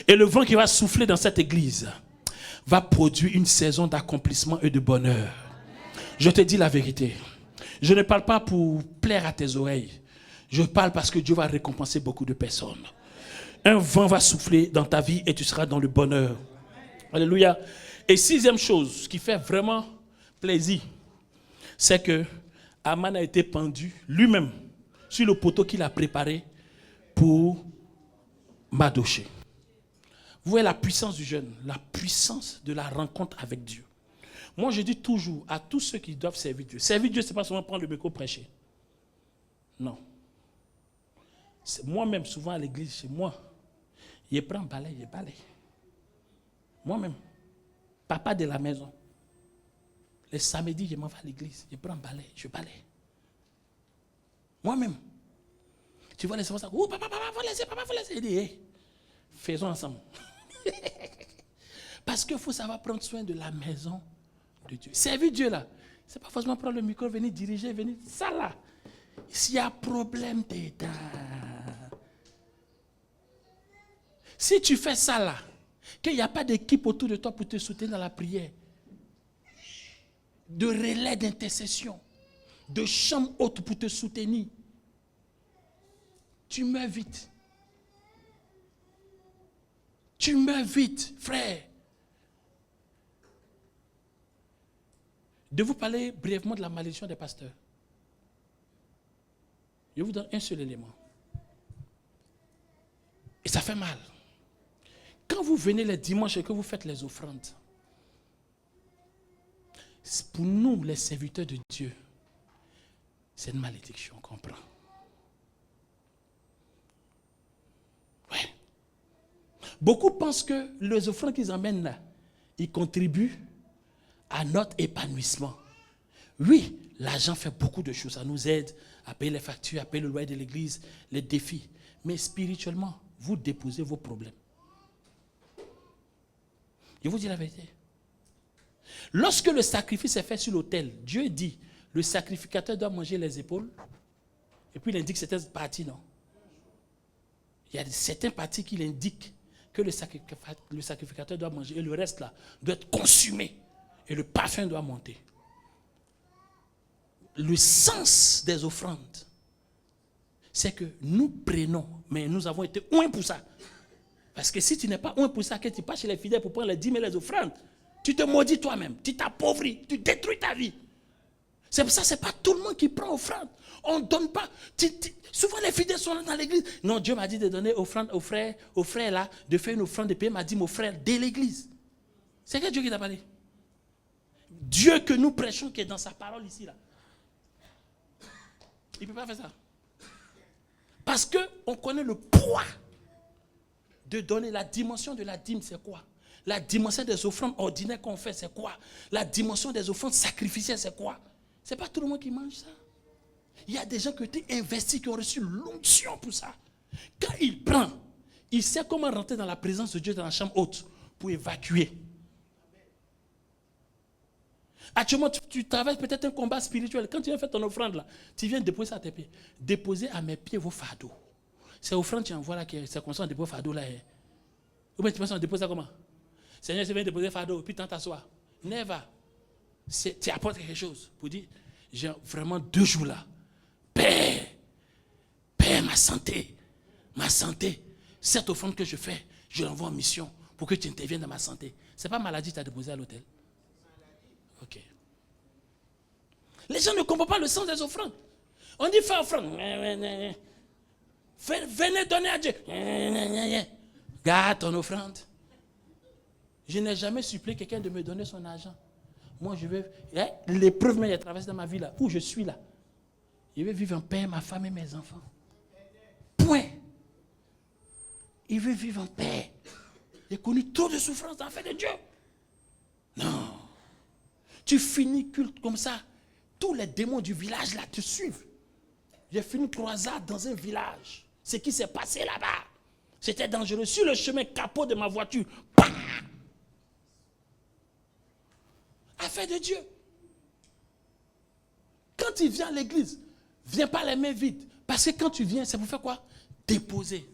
Speaker 1: Et le vent qui va souffler dans cette église va produire une saison d'accomplissement et de bonheur. Je te dis la vérité. Je ne parle pas pour plaire à tes oreilles. Je parle parce que Dieu va récompenser beaucoup de personnes. Un vent va souffler dans ta vie et tu seras dans le bonheur. Alléluia. Et sixième chose, ce qui fait vraiment plaisir, c'est que Aman a été pendu lui-même sur le poteau qu'il a préparé pour Mardochée. Vous voyez la puissance du jeûne, la puissance de la rencontre avec Dieu. Moi, je dis toujours à tous ceux qui doivent servir Dieu. Servir Dieu, ce n'est pas seulement prendre le micro prêcher. Non. C'est moi-même, souvent à l'église, chez moi, je prends balai, je balaye. Moi-même, papa de la maison. Les samedis, je m'en vais à l'église, je prends balai, je balaye. Moi-même. Tu vois les enfants, oh papa, faut laisser. Il dit, hey, faisons ensemble. Parce qu'il faut savoir prendre soin de la maison de Dieu. Servir Dieu là, c'est pas forcément prendre le micro, venir diriger, venir. Ça là, s'il y a problème dedans. Si tu fais ça là, qu'il n'y a pas d'équipe autour de toi pour te soutenir dans la prière, de relais d'intercession, de chambre haute pour te soutenir, tu meurs vite. Tu meurs vite, frère. De vous parler brièvement de la malédiction des pasteurs. Je vous donne un seul élément. Et ça fait mal. Quand vous venez les dimanches et que vous faites les offrandes, pour nous, les serviteurs de Dieu, c'est une malédiction qu'on prend. Ouais. Beaucoup pensent que les offrandes qu'ils emmènent là, ils contribuent à notre épanouissement. Oui, l'argent fait beaucoup de choses. Ça nous aide à payer les factures, à payer le loyer de l'église, les défis. Mais spirituellement, vous déposez vos problèmes. Je vous dis la vérité. Lorsque le sacrifice est fait sur l'autel, Dieu dit, le sacrificateur doit manger les épaules. Et puis il indique certaines parties, non? Il y a certaines parties qu'il indique que le sacrificateur doit manger. Et le reste là doit être consumé. Et le parfum doit monter. Le sens des offrandes, c'est que nous prenons, mais nous avons été oints pour ça. Parce que si tu n'es pas oint pour ça, que tu passes chez les fidèles pour prendre les dîmes et les offrandes, tu te maudis toi-même, tu t'appauvris, tu détruis ta vie. C'est pour ça que ce n'est pas tout le monde qui prend offrande. On ne donne pas. Souvent les fidèles sont là dans l'église. Non, Dieu m'a dit de donner offrande aux frères là, de faire une offrande de payer m'a dit mon frère dès l'église. C'est quel Dieu qui t'a parlé? Dieu que nous prêchons qui est dans sa parole ici là. Il ne peut pas faire ça. Parce qu'on connaît le poids de donner. La dimension de la dîme, c'est quoi? La dimension des offrandes ordinaires qu'on fait, c'est quoi? La dimension des offrandes sacrificielles, c'est quoi? Ce n'est pas tout le monde qui mange ça. Il y a des gens qui ont été investis, qui ont reçu l'onction pour ça. Quand il prend, il sait comment rentrer dans la présence de Dieu dans la chambre haute pour évacuer. Actuellement, tu traverses peut-être un combat spirituel. Quand tu viens faire ton offrande là, tu viens déposer ça à tes pieds. Déposez à mes pieds vos fardeaux. C'est offrande tu envoies là, c'est comme ça on dépose fardeau là. Ou bien tu penses qu'on dépose ça comment? Seigneur, je viens déposer fardeau, puis tu t'assois. Never. Tu apportes quelque chose pour dire, j'ai vraiment 2 jours là. Père, ma santé. Cette offrande que je fais, je l'envoie en mission pour que tu interviennes dans ma santé. Ce n'est pas maladie que tu as déposé à l'hôtel. Ok. Les gens ne comprennent pas le sens des offrandes. On dit fais offrande. Venez donner à Dieu. Garde ton offrande. Je n'ai jamais supplié quelqu'un de me donner son argent. Moi, je veux. L'épreuve que j'ai traversée dans ma vie là, où je suis là. Je veux vivre en paix, ma femme et mes enfants. Point. Il veut vivre en paix. J'ai connu trop de souffrances dans l'affaire de Dieu. Non. Tu finis culte comme ça. Tous les démons du village là te suivent. J'ai fini une croisade dans un village. Ce qui s'est passé là-bas, c'était dangereux. Sur le chemin capot de ma voiture,
Speaker 3: Affaire de Dieu. Quand il vient à l'église, viens pas les mains vides. Parce que quand tu viens, c'est pour faire quoi? Déposer.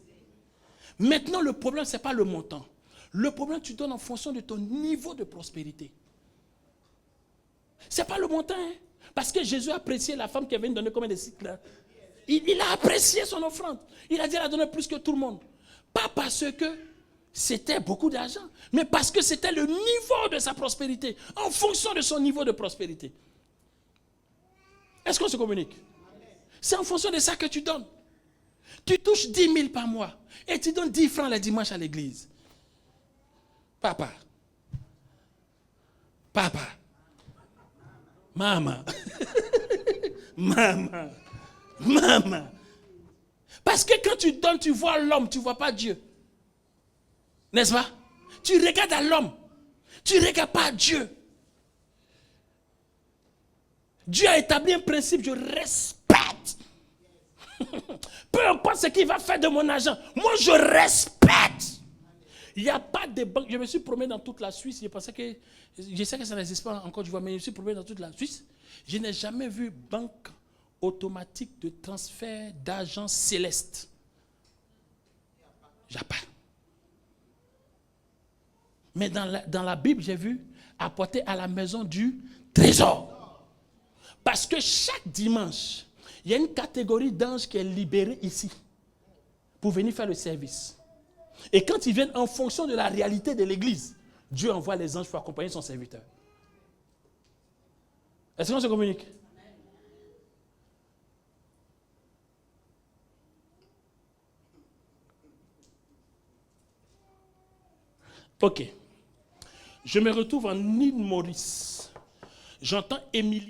Speaker 3: Maintenant, le problème, ce n'est pas le montant. Le problème, tu donnes en fonction de ton niveau de prospérité. Ce n'est pas le montant. Hein? Parce que Jésus a apprécié la femme qui avait donné combien de cycles. Il a apprécié son offrande. Il a dit qu'elle a donné plus que tout le monde. Pas parce que c'était beaucoup d'argent, mais parce que c'était le niveau de sa prospérité, en fonction de son niveau de prospérité. Est-ce qu'on se communique? C'est en fonction de ça que tu donnes. Tu touches 10 000 par mois et tu donnes 10 francs les dimanches à l'église. Papa, maman, maman. Parce que quand tu donnes, tu vois l'homme, tu ne vois pas Dieu. N'est-ce pas? Tu regardes à l'homme. Tu ne regardes pas à Dieu. Dieu a établi un principe, je respecte. Peu importe ce qu'il va faire de mon argent, moi je respecte. Il n'y a pas de banque. Je me suis promené dans toute la Suisse. Je sais que ça n'existe pas en Côte d'Ivoire, mais je me suis promené dans toute la Suisse. Je n'ai jamais vu banque automatique de transfert d'argent céleste. Il n'y a pas. Mais dans la Bible, j'ai vu apporter à la maison du trésor. Parce que chaque dimanche, il y a une catégorie d'anges qui est libérée ici pour venir faire le service. Et quand ils viennent en fonction de la réalité de l'église, Dieu envoie les anges pour accompagner son serviteur. Est-ce qu'on se communique? Ok. Je me retrouve en île Maurice. J'entends Émilie.